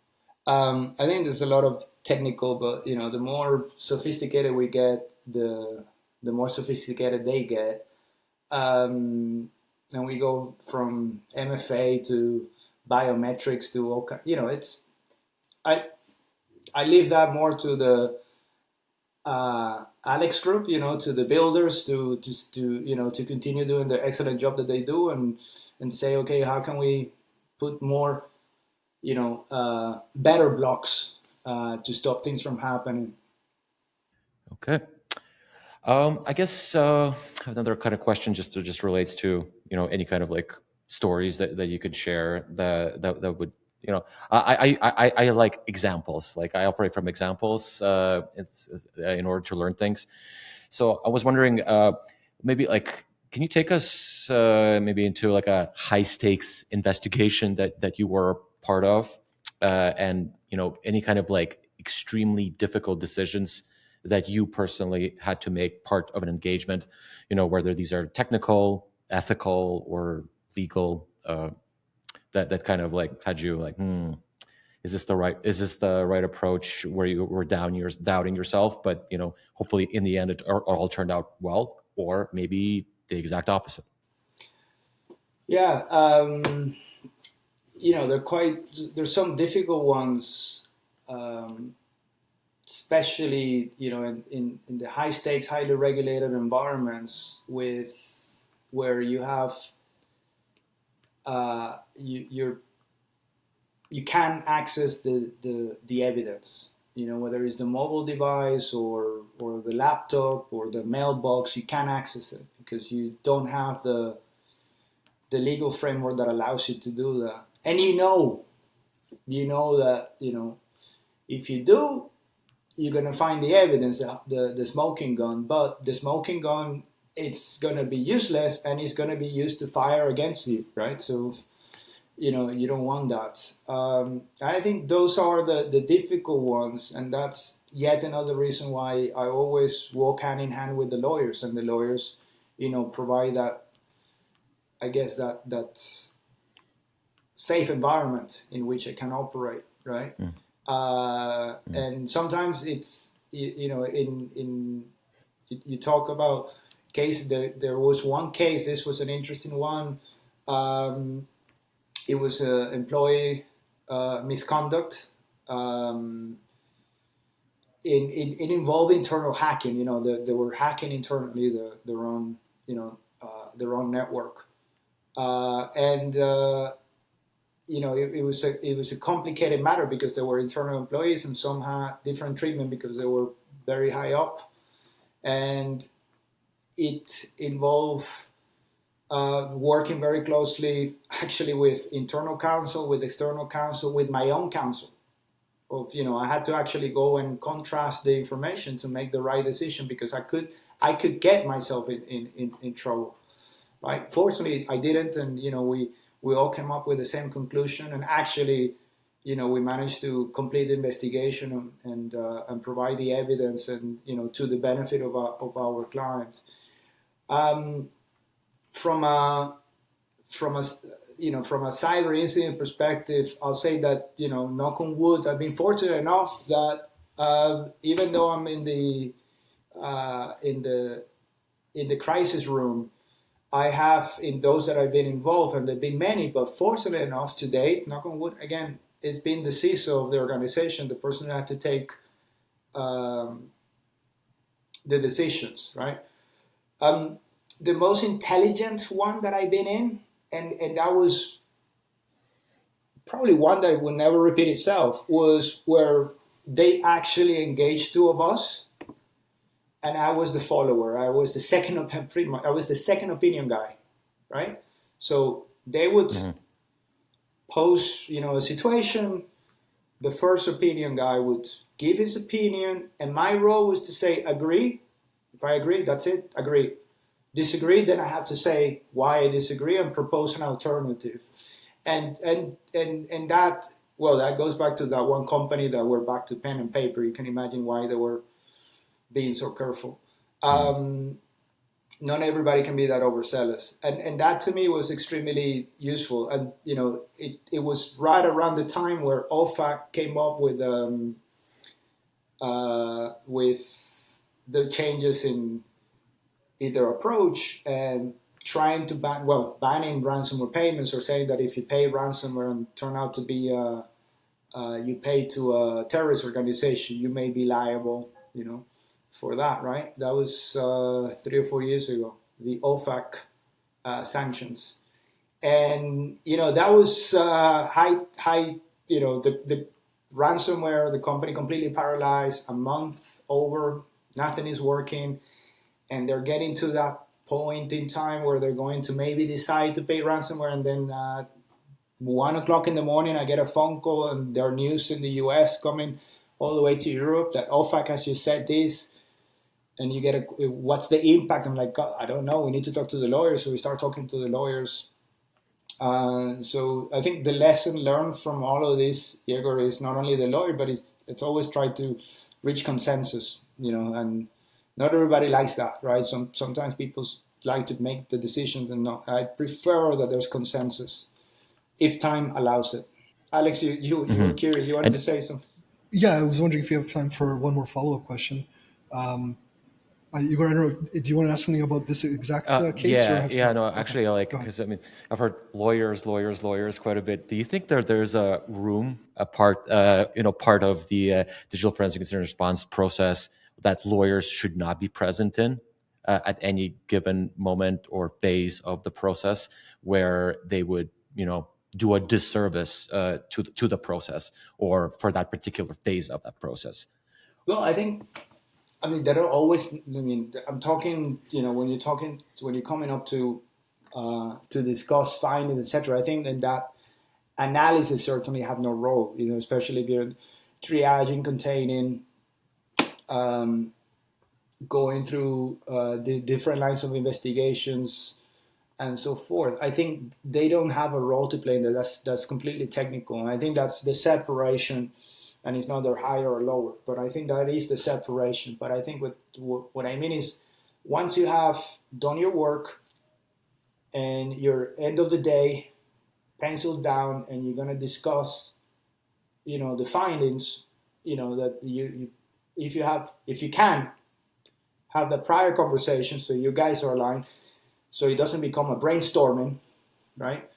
I think there's a lot of technical, but the more sophisticated we get, the more sophisticated they get, and we go from MFA to biometrics to all kind. It's I leave that more to the Alex group, to the builders to continue doing the excellent job that they do, and say, okay, how can we put more, better blocks to stop things from happening. Okay. I guess another kind of question just relates to any kind of like stories that you could share that would I like examples. Like I operate from examples. It's in order to learn things. So I was wondering, maybe like, can you take us maybe into like a high stakes investigation that you were part of, and any kind of like extremely difficult decisions that you personally had to make part of an engagement, whether these are technical, ethical, or legal, that kind of like had you like, is this the right approach, where you were doubting yourself, but hopefully in the end it all turned out well, or maybe the exact opposite? Yeah, there's some difficult ones, especially in the high stakes, highly regulated environments where you have you can access the evidence, whether it's the mobile device or the laptop or the mailbox. You can access it because you don't have the legal framework that allows you to do that. And you know that if you do, you're going to find the evidence, the smoking gun, but the smoking gun, it's going to be useless and it's going to be used to fire against you, right? So, you don't want that. I think those are the difficult ones, and that's yet another reason why I always walk hand in hand with the lawyers, and the lawyers, provide that, I guess, that safe environment in which I can operate, right? And sometimes it's, you talk about cases. There was one case. This was an interesting one. It was employee misconduct. It involved internal hacking. They were hacking internally their own network, and it was a complicated matter because there were internal employees and some had different treatment because they were very high up, and it involved working very closely, actually, with internal counsel, with external counsel, with my own counsel. I had to actually go and contrast the information to make the right decision because I could get myself in trouble. Right? Fortunately, I didn't, and we all came up with the same conclusion. And actually, we managed to complete the investigation and provide the evidence, and to the benefit of our clients. From a cyber incident perspective, I'll say that knock on wood, I've been fortunate enough that even though I'm in the crisis room, I have, in those that I've been involved, and there've been many, but fortunate enough to date, knock on wood, again, it's been the CISO of the organization, the person who had to take the decisions, right? The most intelligent one that I've been in, and that was probably one that would never repeat itself, was where they actually engaged two of us, and I was the follower. I was the second opinion guy, right? So they would pose, a situation. The first opinion guy would give his opinion, and my role was to say, agree. If I agree, that's it, agree. Disagree, then I have to say why I disagree and propose an alternative. And that, well, that goes back to that one company that were back to pen and paper. You can imagine why they were being so careful. Not everybody can be that overzealous. And that to me was extremely useful. And, it was right around the time where OFAC came up with the changes in their approach and trying to banning ransomware payments, or saying that if you pay ransomware and turn out to be you pay to a terrorist organization, you may be liable, for that, right? That was 3 or 4 years ago, the OFAC sanctions. And, that was high, the ransomware, the company completely paralyzed, a month over, nothing is working. And they're getting to that point in time where they're going to maybe decide to pay ransomware. And then 1 o'clock in the morning, I get a phone call, and there are news in the US coming all the way to Europe that OFAC has just said this. And you get what's the impact? I'm like, God, I don't know. We need to talk to the lawyers. So we start talking to the lawyers. So I think the lesson learned from all of this, Igor, is not only the lawyer, but it's always try to reach consensus, and not everybody likes that, right? Sometimes people like to make the decisions, and I prefer that there's consensus if time allows it. Alex, you were curious. You wanted to say something? Yeah, I was wondering if you have time for one more follow-up question. Igor, I don't know, do you want to ask something about this exact case? Actually, because I've heard lawyers quite a bit. Do you think there's a room, part of the digital forensic incident response process that lawyers should not be present in at any given moment or phase of the process, where they would, do a disservice to the process, or for that particular phase of that process? Well, there are always. I'm talking. When you're coming up to discuss findings, etc. I think that analysis certainly have no role. Especially if you're triaging, containing, going through the different lines of investigations and so forth. I think they don't have a role to play in that. That's completely technical. And I think that's the separation, and it's not they're higher or lower, but I think that is the separation. But I think what I mean is, once you have done your work and your end of the day, pencils down, and you're going to discuss, the findings, that you if you can have the prior conversation, so you guys are aligned, so it doesn't become a brainstorming, right?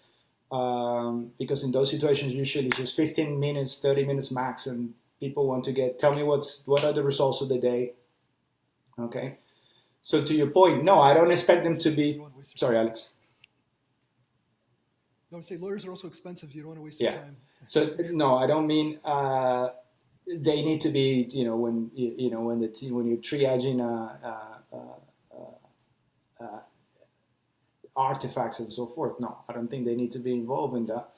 Because in those situations, usually it's just 15 minutes, 30 minutes max, and people want to tell me what are the results of the day, okay? So to your point, no, I don't expect them to be, sorry, Alex. No, I say lawyers are also expensive. You don't want to waste your time. So no, I don't mean they need to be, when you're triaging artifacts and so forth. No, I don't think they need to be involved in that.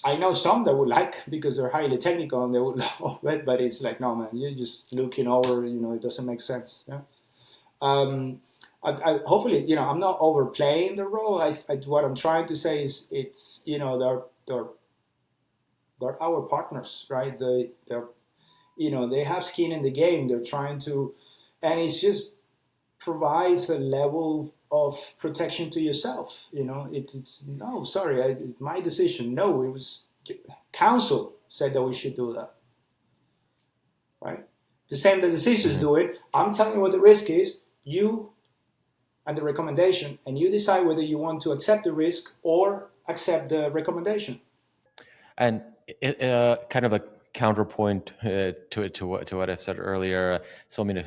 I know some that would like, because they're highly technical and they would love it, but it's like, no, man, you're just looking over, it doesn't make sense. Yeah. I hopefully, I'm not overplaying the role. What I'm trying to say is, it's, they're our partners, right? They have skin in the game. They're trying to, and it's just provides a level of protection to yourself. It's no, sorry, it's my decision. No, it was counsel said that we should do that, right? The same that the CISOs do it. I'm telling you what the risk is. You and the recommendation, and you decide whether you want to accept the risk or accept the recommendation. And kind of a counterpoint to what I've said earlier. So I mean,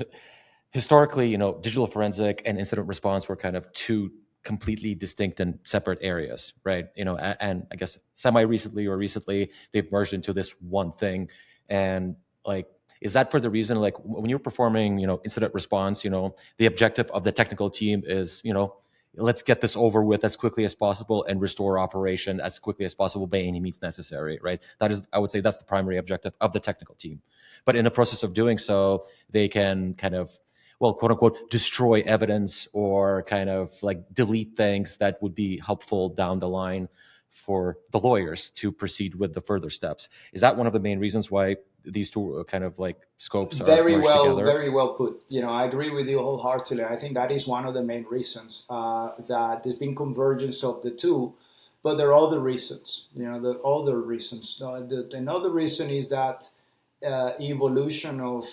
historically, digital forensic and incident response were kind of two completely distinct and separate areas, right? And I guess semi-recently or recently, they've merged into this one thing. And like, is that for the reason, like when you're performing, incident response, the objective of the technical team is, let's get this over with as quickly as possible and restore operation as quickly as possible by any means necessary, right? That is, I would say that's the primary objective of the technical team. But in the process of doing so, they can kind of, well, quote unquote, destroy evidence or kind of like delete things that would be helpful down the line for the lawyers to proceed with the further steps. Is that one of the main reasons why these two kind of like scopes are merged together? Very well put. I agree with you wholeheartedly. I think that is one of the main reasons that there's been convergence of the two, but there are other reasons. The other reasons. Another reason is that evolution of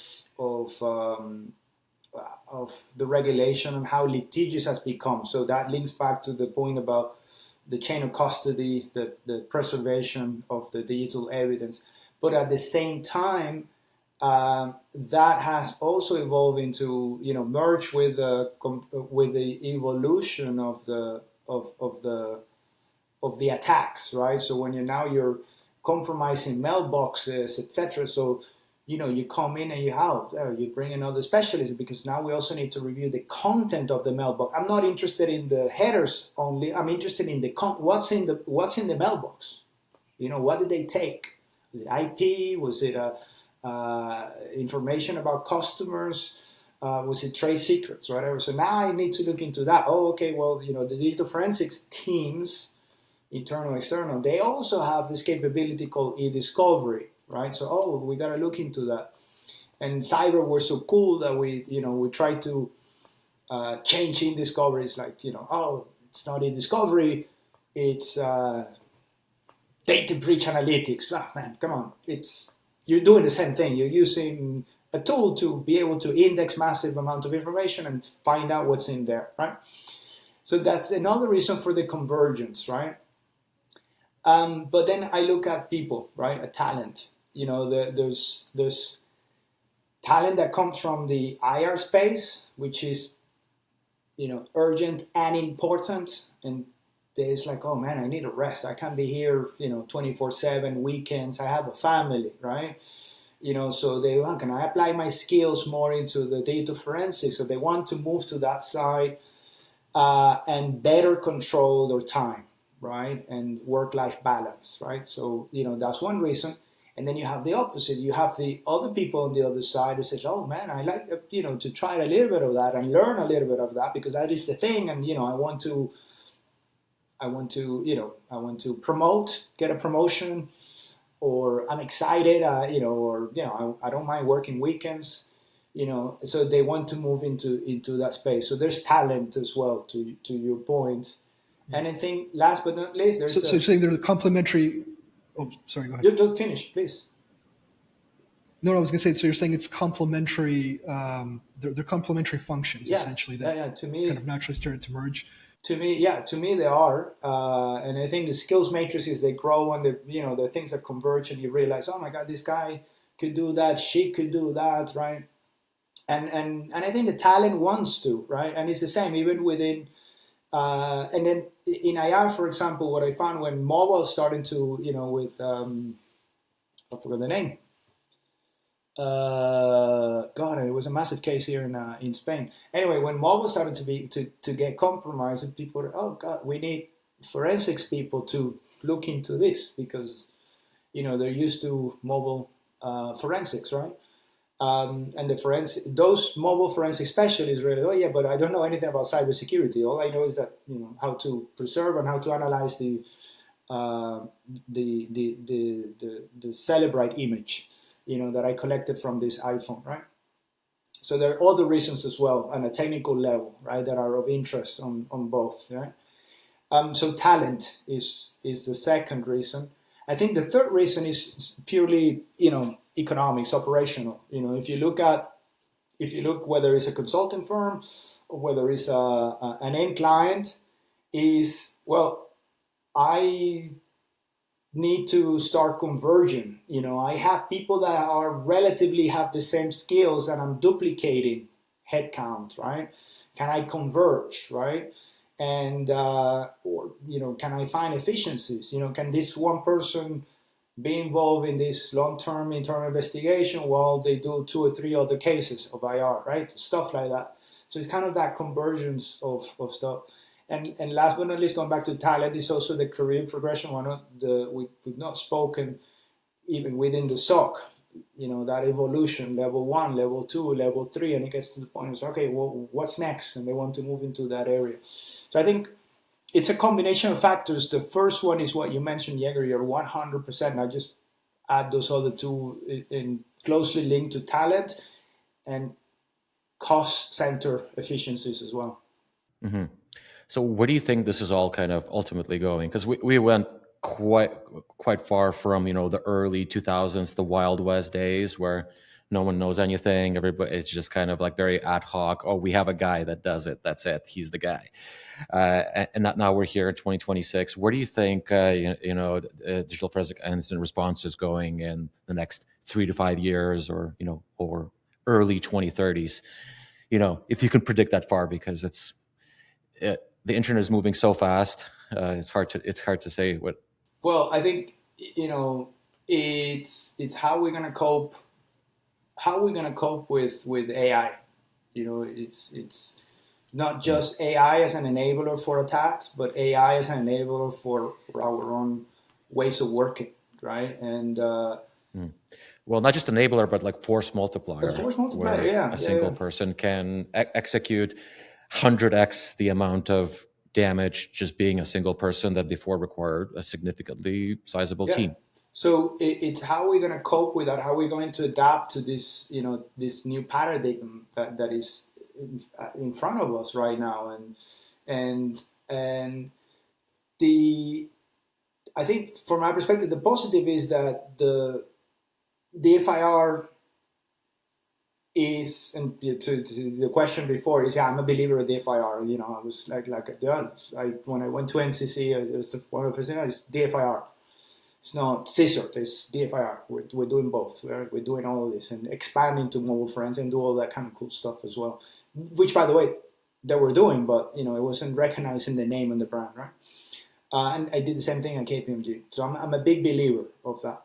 the regulation and how litigious has become. So that links back to the point about the chain of custody, the preservation of the digital evidence. But at the same time, that has also evolved into, merge with the evolution of the attacks, right? So when you're compromising mailboxes, etc. So you come in and you bring another specialist, because now we also need to review the content of the mailbox. I'm not interested in the headers only. I'm interested in what's in the mailbox. What did they take? Was it IP? Was it information about customers? Was it trade secrets, whatever? So now I need to look into that. Oh, okay. Well, the digital forensics teams, internal, external, they also have this capability called e-discovery. Right, so we gotta look into that. And cyber was so cool that we tried to change in discovery. It's like it's not in discovery, it's data breach analytics. Man, come on, you're doing the same thing. You're using a tool to be able to index massive amount of information and find out what's in there, right? So that's another reason for the convergence, right? But then I look at people, right? A talent. There's talent that comes from the IR space, which is, urgent and important. And there's like, oh man, I need a rest. I can't be here, 24/7, weekends. I have a family, right? So can I apply my skills more into the data forensics? So they want to move to that side and better control their time, right? And work-life balance, right? So, that's one reason. And then you have the opposite. You have the other people on the other side who says, "Oh man, I like to try a little bit of that and learn a little bit of that because that is the thing, and I want to promote, get a promotion, or I'm excited, I don't mind working weekends, so they want to move into that space. So there's talent as well, to your point. And I think last but not least, there's so you're saying they're complementary. Oh, sorry, go ahead. You finish, please. No, I was going to say, so you're saying it's complementary, they're complementary functions, essentially, that to me, kind of naturally started to merge. To me they are, and I think the skills matrices, they grow, and the things that converge, and you realize, oh my God, this guy could do that, she could do that, right? And I think the talent wants to, right? And it's the same even within, and then in IR, for example, what I found when mobile started to, with I forgot the name. God, it was a massive case here in Spain. Anyway, when mobile started to get compromised, and people were, oh God, we need forensics people to look into this because they're used to mobile forensics, right? And those mobile forensic specialists really, oh yeah, but I don't know anything about cybersecurity. All I know is that how to preserve and how to analyze the Celebrite image, that I collected from this iPhone, right? So there are other reasons as well on a technical level, right, that are of interest on both, right? So talent is the second reason. I think the third reason is purely, economics, operational. If you look whether it's a consulting firm or whether it's an end client, I need to start converging. I have people that are relatively have the same skills, and I'm duplicating headcount, right? Can I converge, right? And can I find efficiencies? Can this one person be involved in this long-term internal investigation while they do 2 or 3 other cases of IR, right? Stuff like that. So it's kind of that convergence of stuff. And last but not least, going back to talent, is also the career progression. We've not spoken even within the SOC, that evolution, level 1, level 2, level 3, and it gets to the point, it's okay, well, what's next? And they want to move into that area. So I think it's a combination of factors. The first one is what you mentioned, Jäger, you're 100%. I just add those other two in closely linked to talent and cost center efficiencies as well. Mm-hmm. So where do you think this is all kind of ultimately going? Because we went quite far from, the early 2000s, the Wild West days where no one knows anything. Everybody, it's just kind of like very ad hoc. Oh, we have a guy that does it. That's it. He's the guy. And that now we're here in 2026. Where do you think, digital forensic incident response is going in the next 3 to 5 years, or, or early 2030s? If you can predict that far, because the internet is moving so fast. It's hard to say what. Well, I think it's how we're gonna cope. How we're gonna cope with AI. It's not just AI as an enabler for attacks, but AI as an enabler for our own ways of working, right? And well, not just enabler, but like force multiplier. Force multiplier, yeah. A single person can execute 100x the amount of damage just being a single person that before required a significantly sizable team. So it's how we're going to cope with that, how we're going to adapt to this, this new paradigm that is in front of us right now. And I think from my perspective, the positive is that the DFIR is, and to the question before, is I'm a believer of DFIR. I was when I went to NCC, it was one of the first things, DFIR. It's not CISO, it's DFIR. We're doing both. We're doing all of this and expanding to mobile forensics and do all that kind of cool stuff as well. Which, by the way, they were doing, but it wasn't recognized in the name and the brand, right? And I did the same thing at KPMG. So I'm a big believer of that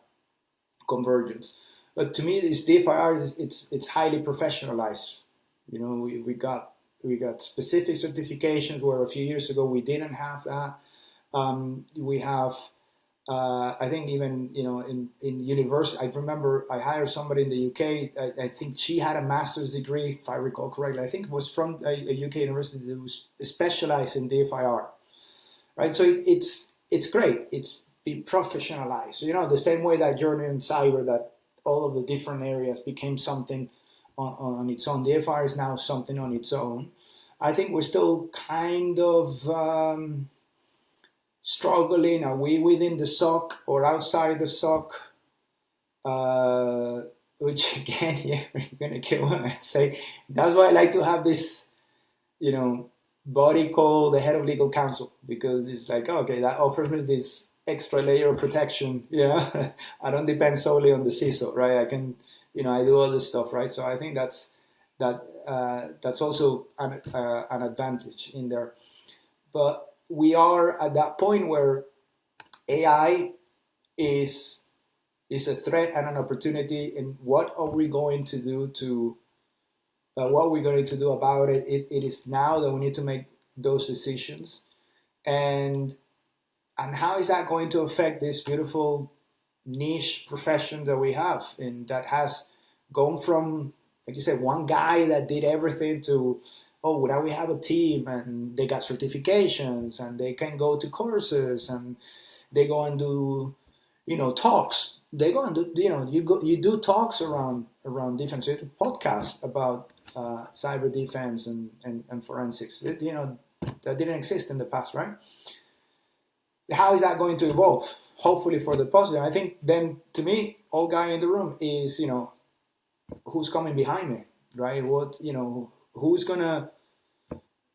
convergence. But to me, this DFIR, it's highly professionalized. We got specific certifications where a few years ago we didn't have that. We have I think even in university, I remember I hired somebody in the UK. I think she had a master's degree, if I recall correctly. I think it was from a UK university that was specialized in DFIR, right? So it's great. It's be professionalized. The same way that journey in cyber, that all of the different areas became something on its own. DFIR is now something on its own. I think we're still kind of struggling. Are we within the SOC or outside the SOC? Which again, yeah, you're gonna kill when I say. That's why I like to have this, body called the head of legal counsel, because it's like, okay, that offers me this extra layer of protection. I don't depend solely on the CISO, right? I can, I do all this stuff, right? So I think that's also an advantage in there. But we are at that point where AI is a threat and an opportunity, and what are we going to do about it? It is now that we need to make those decisions, and how is that going to affect this beautiful niche profession that we have, and that has gone from, like you said, one guy that did everything to, oh, now we have a team and they got certifications and they can go to courses and they go and do, talks. They go and do, you do talks around defense, podcasts about cyber defense and forensics. That didn't exist in the past, right? How is that going to evolve? Hopefully for the positive. I think then, to me, all guy in the room is, who's coming behind me, right? Who's gonna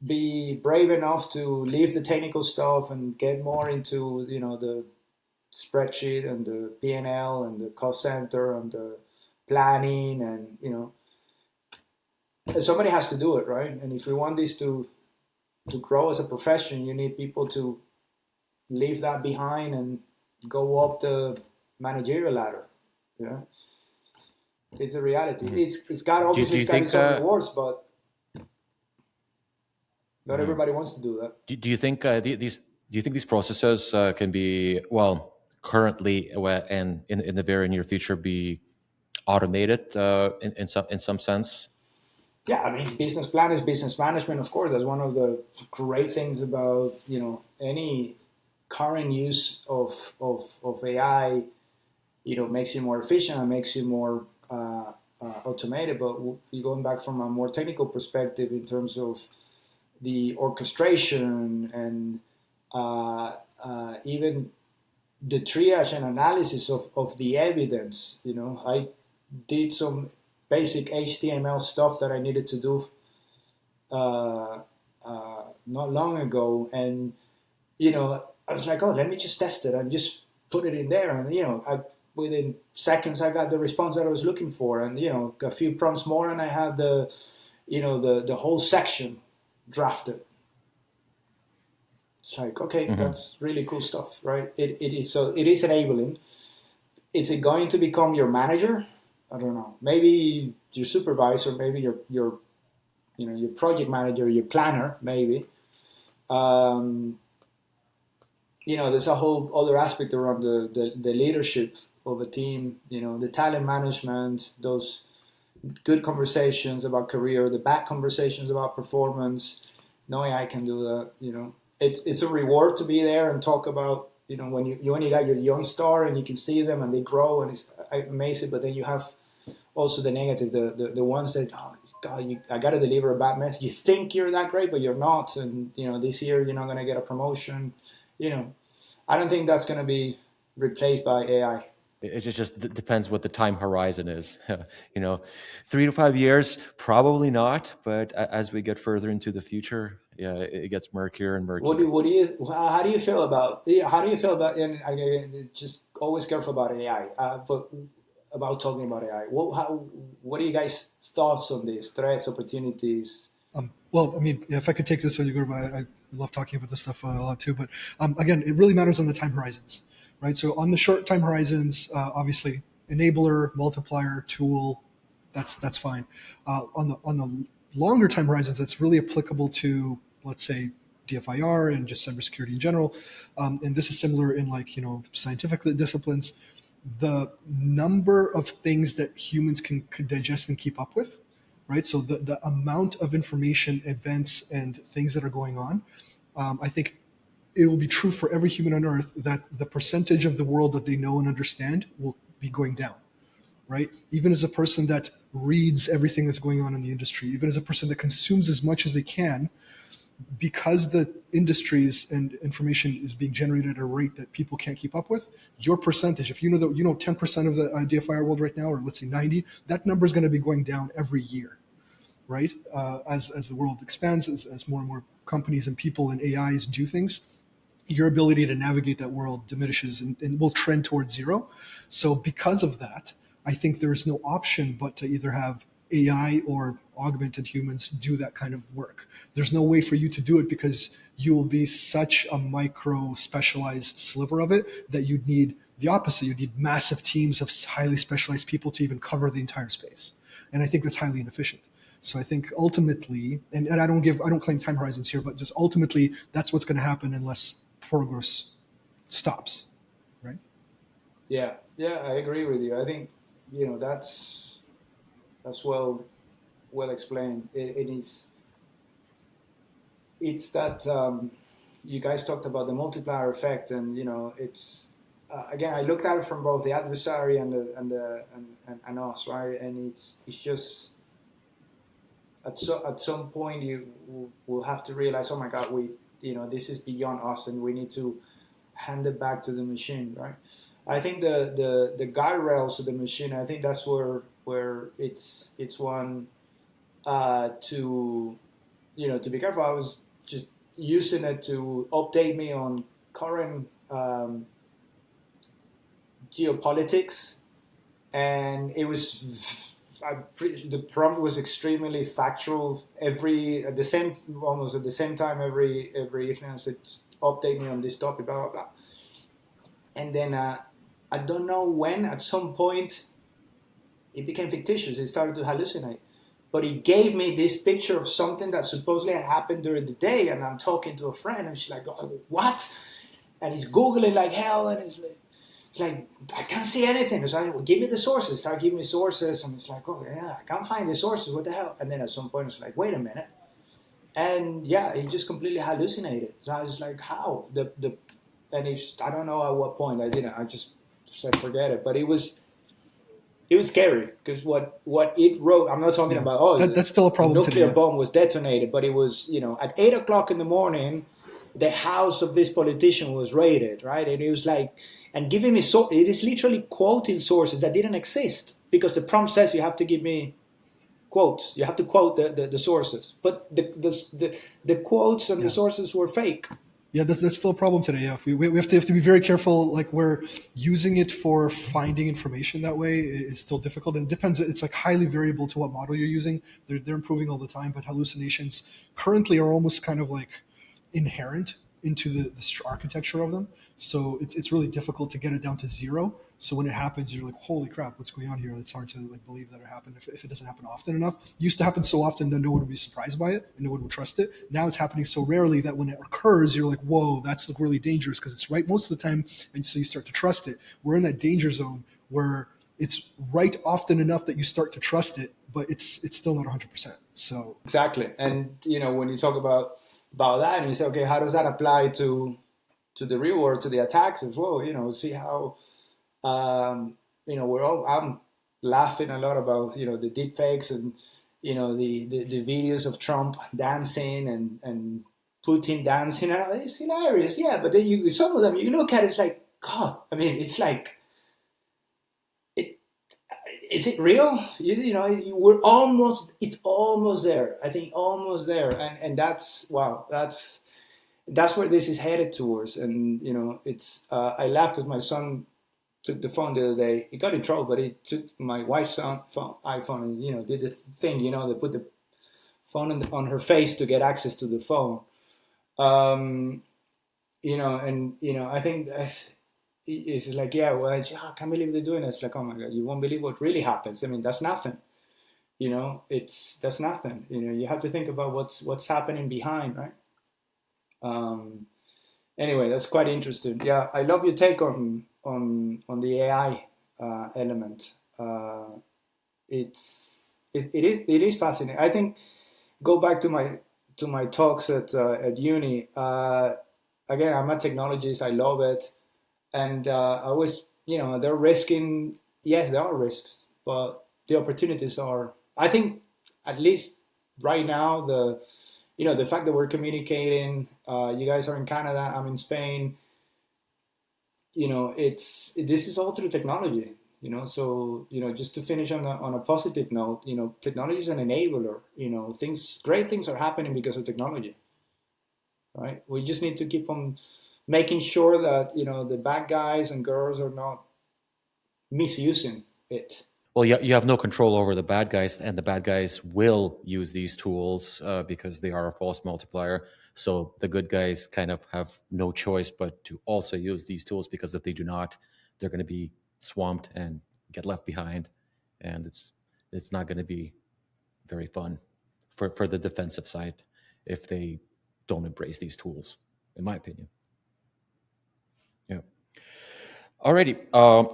be brave enough to leave the technical stuff and get more into, the spreadsheet and the P&L and the cost center and the planning, and somebody has to do it, right? And if we want this to grow as a profession, you need people to leave that behind and go up the managerial ladder. It's a reality. Mm-hmm. It's got obviously it's got its own rewards, but not everybody wants to do that. Do you think these processes can be, currently and in the very near future, be automated in some sense? Yeah, I mean, business plan is business management. Of course, that's one of the great things about any current use of AI. Makes you more efficient and makes you more automated. But you're going back from a more technical perspective in terms of the orchestration and even the triage and analysis of the evidence. I did some basic HTML stuff that I needed to do not long ago, and I was like, oh, let me just test it and just put it in there, and within seconds I got the response that I was looking for, and a few prompts more and I had the whole section drafted. It's like, okay, that's really cool stuff, right? It is enabling. Is it going to become your manager? I don't know. Maybe your supervisor, maybe your project manager, your planner, maybe. There's a whole other aspect around the leadership of a team, the talent management, those good conversations about career, the bad conversations about performance. No AI can do that. It's a reward to be there and talk about, when you got your young star and you can see them and they grow and it's amazing, but then you have also the negative, the ones that, oh, God, I got to deliver a bad message. You think you're that great, but you're not. And, this year you're not going to get a promotion. I don't think that's going to be replaced by AI. It just depends what the time horizon is. 3 to 5 years, probably not. But as we get further into the future, yeah, it gets murkier and murkier. How do you feel about? And I just always careful about AI, but about talking about AI. What are you guys' thoughts on these threats, opportunities? Well, I mean, if I could take this, I love talking about this stuff a lot too. But again, it really matters on the time horizons. Right, so on the short time horizons, obviously, enabler, multiplier, tool, that's fine. On the longer time horizons, that's really applicable to, let's say, DFIR and just cybersecurity in general. And this is similar in scientific disciplines. The number of things that humans can digest and keep up with, right? So the amount of information, events, and things that are going on, I think it will be true for every human on Earth that the percentage of the world that they know and understand will be going down, right? Even as a person that reads everything that's going on in the industry, even as a person that consumes as much as they can, because the industries and information is being generated at a rate that people can't keep up with, your percentage, if you know 10% of the DFIR world right now, or let's say 90, that number is going to be going down every year, right? As the world expands, as more and more companies and people and AIs do things, your ability to navigate that world diminishes and will trend towards zero. So because of that, I think there's no option but to either have AI or augmented humans do that kind of work. There's no way for you to do it because you will be such a micro specialized sliver of it that you'd need the opposite. You'd need massive teams of highly specialized people to even cover the entire space. And I think that's highly inefficient. So I think ultimately, and I don't claim time horizons here, but just ultimately that's what's going to happen unless progress stops, right? Yeah, I agree with you. I think that's well explained. It's that you guys talked about the multiplier effect, and it's again, I looked at it from both the adversary and us, right? And it's just at some point you will have to realize, oh my God, this is beyond us, and we need to hand it back to the machine, right? I think the guardrails of the machine, I think that's where it's one to be careful. I was just using it to update me on current geopolitics, and it was the prompt was extremely factual. Almost at the same time every evening, I said, update me on this topic, blah blah blah. And then I don't know when, at some point, it became fictitious. It started to hallucinate. But it gave me this picture of something that supposedly had happened during the day, and I'm talking to a friend, and she's like, oh, what? And he's Googling like hell, and it's like I can't see anything. So I well, give me the sources. Start giving me sources, and it's like, oh yeah, I can't find the sources. What the hell? And then at some point, it's like, wait a minute. And yeah, it just completely hallucinated. So I was like, how? And I don't know at what point I didn't. I just said forget it. But it was scary because what it wrote. I'm not talking about that's still a problem. Nuclear bomb was detonated, but it was at 8 o'clock in the morning, the house of this politician was raided, right? And it was like, and giving me it is literally quoting sources that didn't exist because the prompt says you have to give me quotes. You have to quote the sources, but the quotes and the sources were fake. Yeah, that's still a problem today. Yeah, we have to be very careful. Like we're using it for finding information that way is still difficult, and it depends. It's like highly variable to what model you're using. They're improving all the time, but hallucinations currently are almost kind of like inherent into the architecture of them. So it's really difficult to get it down to zero. So when it happens, you're like, holy crap, what's going on here? It's hard to believe that it happened if it doesn't happen often enough. It used to happen so often that no one would be surprised by it and no one would trust it. Now it's happening so rarely that when it occurs, you're like, whoa, that's really dangerous because it's right most of the time. And so you start to trust it. We're in that danger zone where it's right often enough that you start to trust it, but it's still not 100%. So exactly. And when you talk about that and you say, okay, how does that apply to the real world, to the attacks as well? See how I'm laughing a lot about the deep fakes and the videos of Trump dancing and Putin dancing, and it's hilarious. Yeah, but then some of them you look at it, it's like, God, I mean, it's like, is it real? We're almost. It's almost there. I think almost there, and that's wow. That's where this is headed towards. And it's. I laughed because my son took the phone the other day. He got in trouble, but he took my wife's iPhone and did the thing. They put the phone on her face to get access to the phone. I think. It's like, yeah, well, I can't believe they're doing this. It's like, oh my God, you won't believe what really happens. I mean, that's nothing. That's nothing. You have to think about what's happening behind, right? Anyway, that's quite interesting. Yeah, I love your take on the AI element. It is fascinating. I think go back to my talks at uni. Again, I'm a technologist. I love it, and I always, they're risking. Yes, there are risks, but the opportunities are. I think at least right now the fact that we're communicating. You guys are in Canada. I'm in Spain. This is all through technology. So just to finish on a positive note, technology is an enabler. Great things are happening because of technology, right? We just need to keep on making sure that the bad guys and girls are not misusing it. Well, you have no control over the bad guys, and the bad guys will use these tools because they are a false multiplier. So the good guys kind of have no choice but to also use these tools, because if they do not, they're going to be swamped and get left behind, and it's not going to be very fun for the defensive side if they don't embrace these tools, in my opinion. Yeah. Alrighty,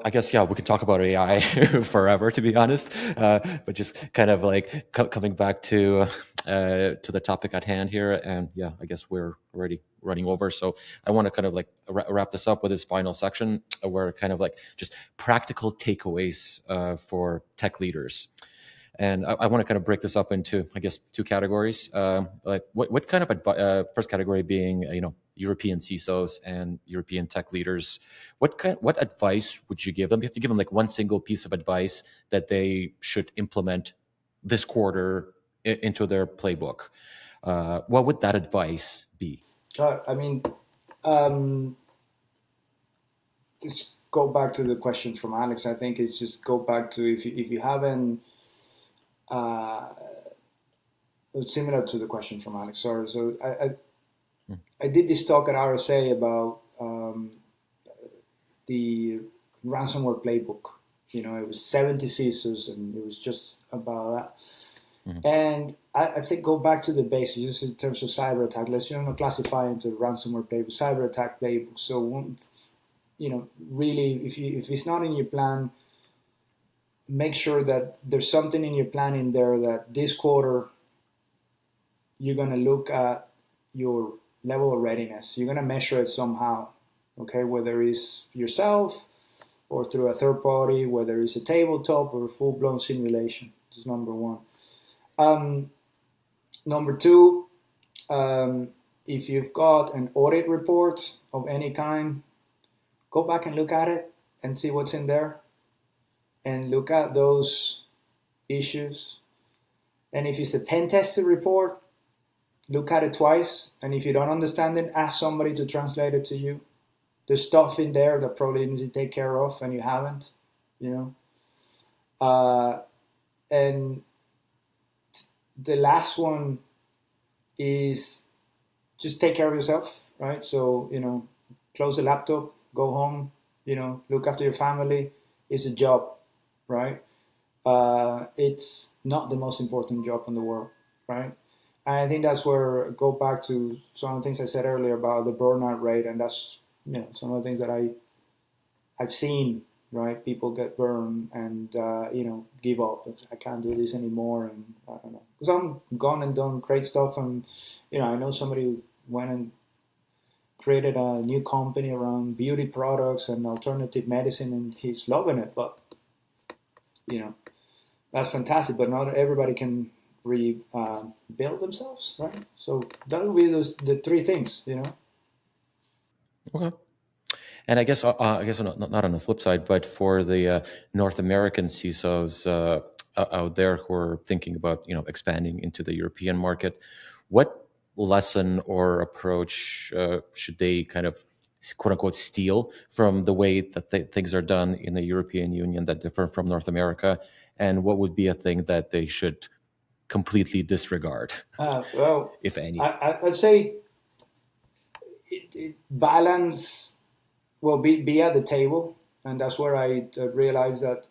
I guess we can talk about AI forever, to be honest. But just kind of like coming back to the topic at hand here, and I guess we're already running over. So I want to kind of like wrap this up with this final section, where kind of like just practical takeaways for tech leaders. And I want to kind of break this up into, I guess, two categories. Like what kind of first category being, European CISOs and European tech leaders. What advice would you give them? You have to give them like one single piece of advice that they should implement this quarter into their playbook. What would that advice be? I mean, let's go back to the question from Alex. I think it's just go back to if you haven't. It's similar to the question from Alex. Sorry. So I did this talk at RSA about the ransomware playbook. It was 70 CISOs, and it was just about that. Mm-hmm. And I'd say go back to the basics, just in terms of cyber attack. Let's classify into ransomware playbook, cyber attack playbook. So really, if it's not in your plan, make sure that there's something in your plan in there that this quarter you're going to look at your level of readiness. You're going to measure it somehow, okay? Whether it's yourself or through a third party, whether it's a tabletop or a full-blown simulation. This is number one. Number two, if you've got an audit report of any kind, go back and look at it and see what's in there, and look at those issues. And if it's a pen tested report, look at it twice. And if you don't understand it, ask somebody to translate it to you. There's stuff in there that probably you need to take care of and you haven't, and the last one is just take care of yourself, right? So, close the laptop, go home, look after your family. It's a job, right? It's not the most important job in the world, right? And I think that's where go back to some of the things I said earlier about the burnout rate, and that's some of the things that I've seen, right? People get burned and give up. I can't do this anymore, and I don't know, because I'm gone and done great stuff, and I know somebody who went and created a new company around beauty products and alternative medicine, and he's loving it. But that's fantastic. But not everybody can rebuild themselves, right? So that would be the three things, Okay. And I guess not on the flip side, but for the North American CISOs out there who are thinking about expanding into the European market, what lesson or approach should they kind of quote unquote steal from the way that things are done in the European Union that differ from North America, and what would be a thing that they should completely disregard, well, if any? I'd say balance. Well, be at the table, and that's where I realized that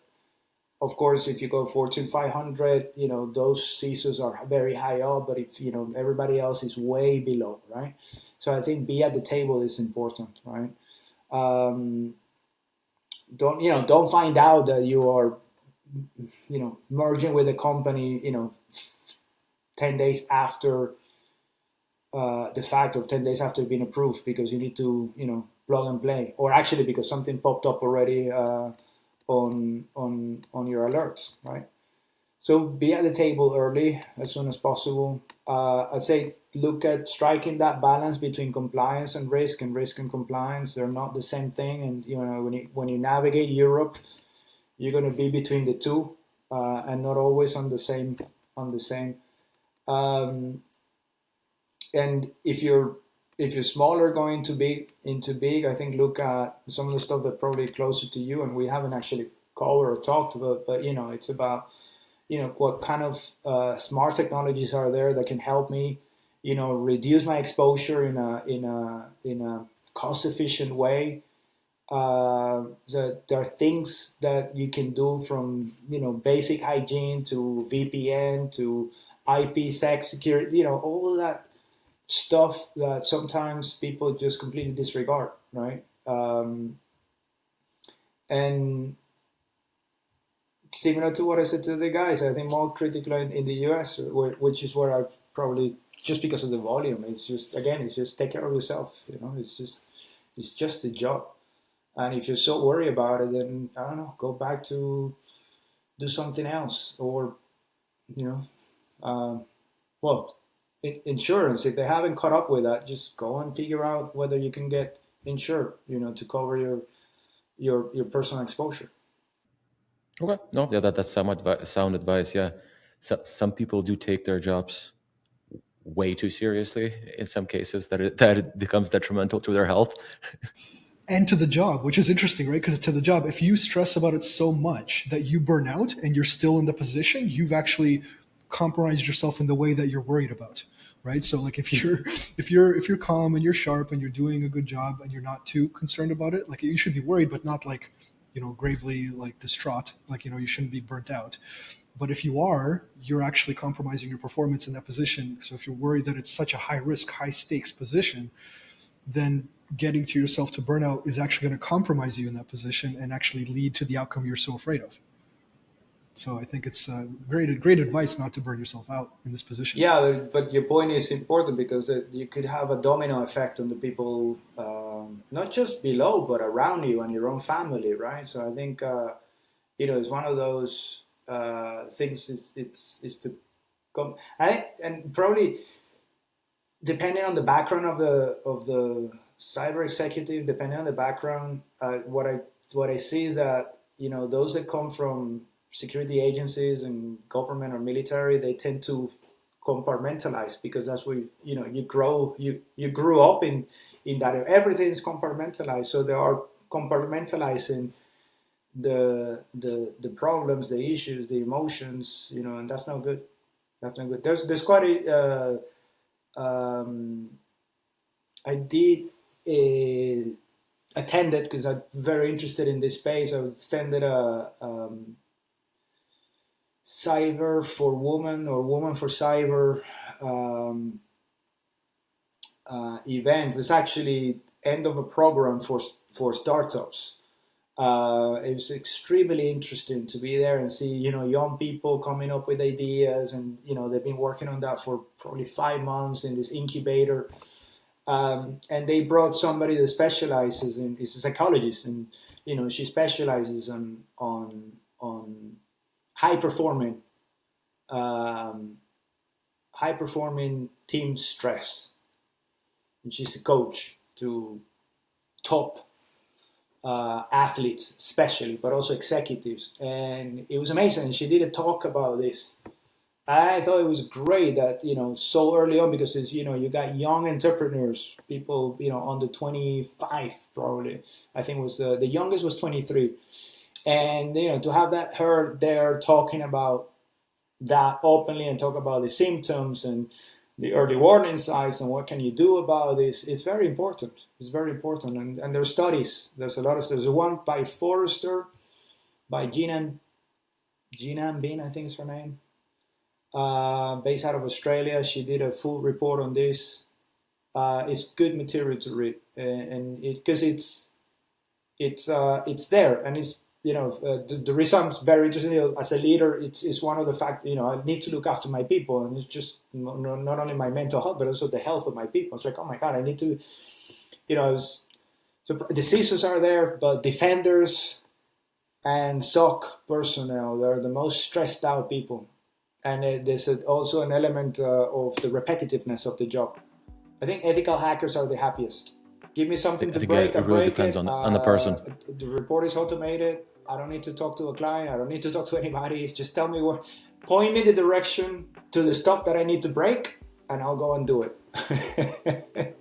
Of course, if you go Fortune 500, those CISOs are very high up, but if, everybody else is way below, right? So I think be at the table is important, right? Don't find out that you are, merging with a company, 10 days after the fact, of 10 days after being approved, because you need to, plug and play, or actually because something popped up already on your alerts, right? So be at the table early, as soon as possible. I'd say look at striking that balance between compliance and risk and compliance. They're not the same thing, and when you navigate Europe, you're going to be between the two, and not always on the same. And if you're smaller going into big, I think look at some of the stuff that probably closer to you, and we haven't actually covered or talked about, but it's about what kind of smart technologies are there that can help me reduce my exposure in a cost efficient way. There are things that you can do, from basic hygiene to VPN to IPsec security, all of that stuff that sometimes people just completely disregard, right? And similar to what I said to the guys, I think more critical in the US, which is where I probably, just because of the volume, it's just take care of yourself. It's just a job. And if you're so worried about it, then I don't know, go back to do something else, or insurance. If they haven't caught up with that, just go and figure out whether you can get insured, to cover your personal exposure. Okay, no, yeah, that's sound advice. Yeah, some people do take their jobs way too seriously in some cases, that it becomes detrimental to their health. And to the job, which is interesting, right? Because to the job, if you stress about it so much that you burn out and you're still in the position, you've actually compromised yourself in the way that you're worried about, right? So like if you're calm and you're sharp and you're doing a good job and you're not too concerned about it, like you should be worried, but not like gravely like distraught, like you shouldn't be burnt out. But if you are, you're actually compromising your performance in that position. So if you're worried that it's such a high risk, high stakes position, then getting to yourself to burnout is actually going to compromise you in that position and actually lead to the outcome you're so afraid of. So I think it's great advice not to burn yourself out in this position. Yeah, but your point is important, because you could have a domino effect on the people, not just below, but around you and your own family, right? So I think it's one of those things. Is to come, and probably depending on the background of the cyber executive, depending on the background, what I see is that those that come from security agencies and government or military, they tend to compartmentalize, because that's where you grew up in that. Everything is compartmentalized, so they are compartmentalizing the problems, the issues, the emotions, and that's not good. There's quite a I did attended, because I'm very interested in this space. I attended a cyber for women, or woman for cyber event. It was actually end of a program for startups. It was extremely interesting to be there and see young people coming up with ideas, and they've been working on that for probably 5 months in this incubator. And they brought somebody that specializes is a psychologist, and she specializes on high performing team stress, and she's a coach to top athletes especially, but also executives. And it was amazing. She did a talk about this. I thought it was great that so early on, because it's, you got young entrepreneurs, people under 25 probably. I think was the youngest was 23, and to have her there talking about that openly, and talk about the symptoms and the early warning signs and what can you do about this, it's very important. It's very important, and there's studies. There's a lot of studies. There's one by Forrester, by Gene Gina Bean, I think is her name, based out of Australia. She did a full report on this. It's good material to read, and because it's there, and it's the reason I'm very interested as a leader. It's one of the fact I need to look after my people, and it's just not only my mental health but also the health of my people. It's like, oh my god, I need to, so the CISOs are there, but defenders and SOC personnel, they're the most stressed out people, and there's also an element of the repetitiveness of the job. I think ethical hackers are the happiest. Give me something to break, it really depends on the person. The report is automated. I don't need to talk to a client. I don't need to talk to anybody. Just tell me point me the direction to the stuff that I need to break, and I'll go and do it.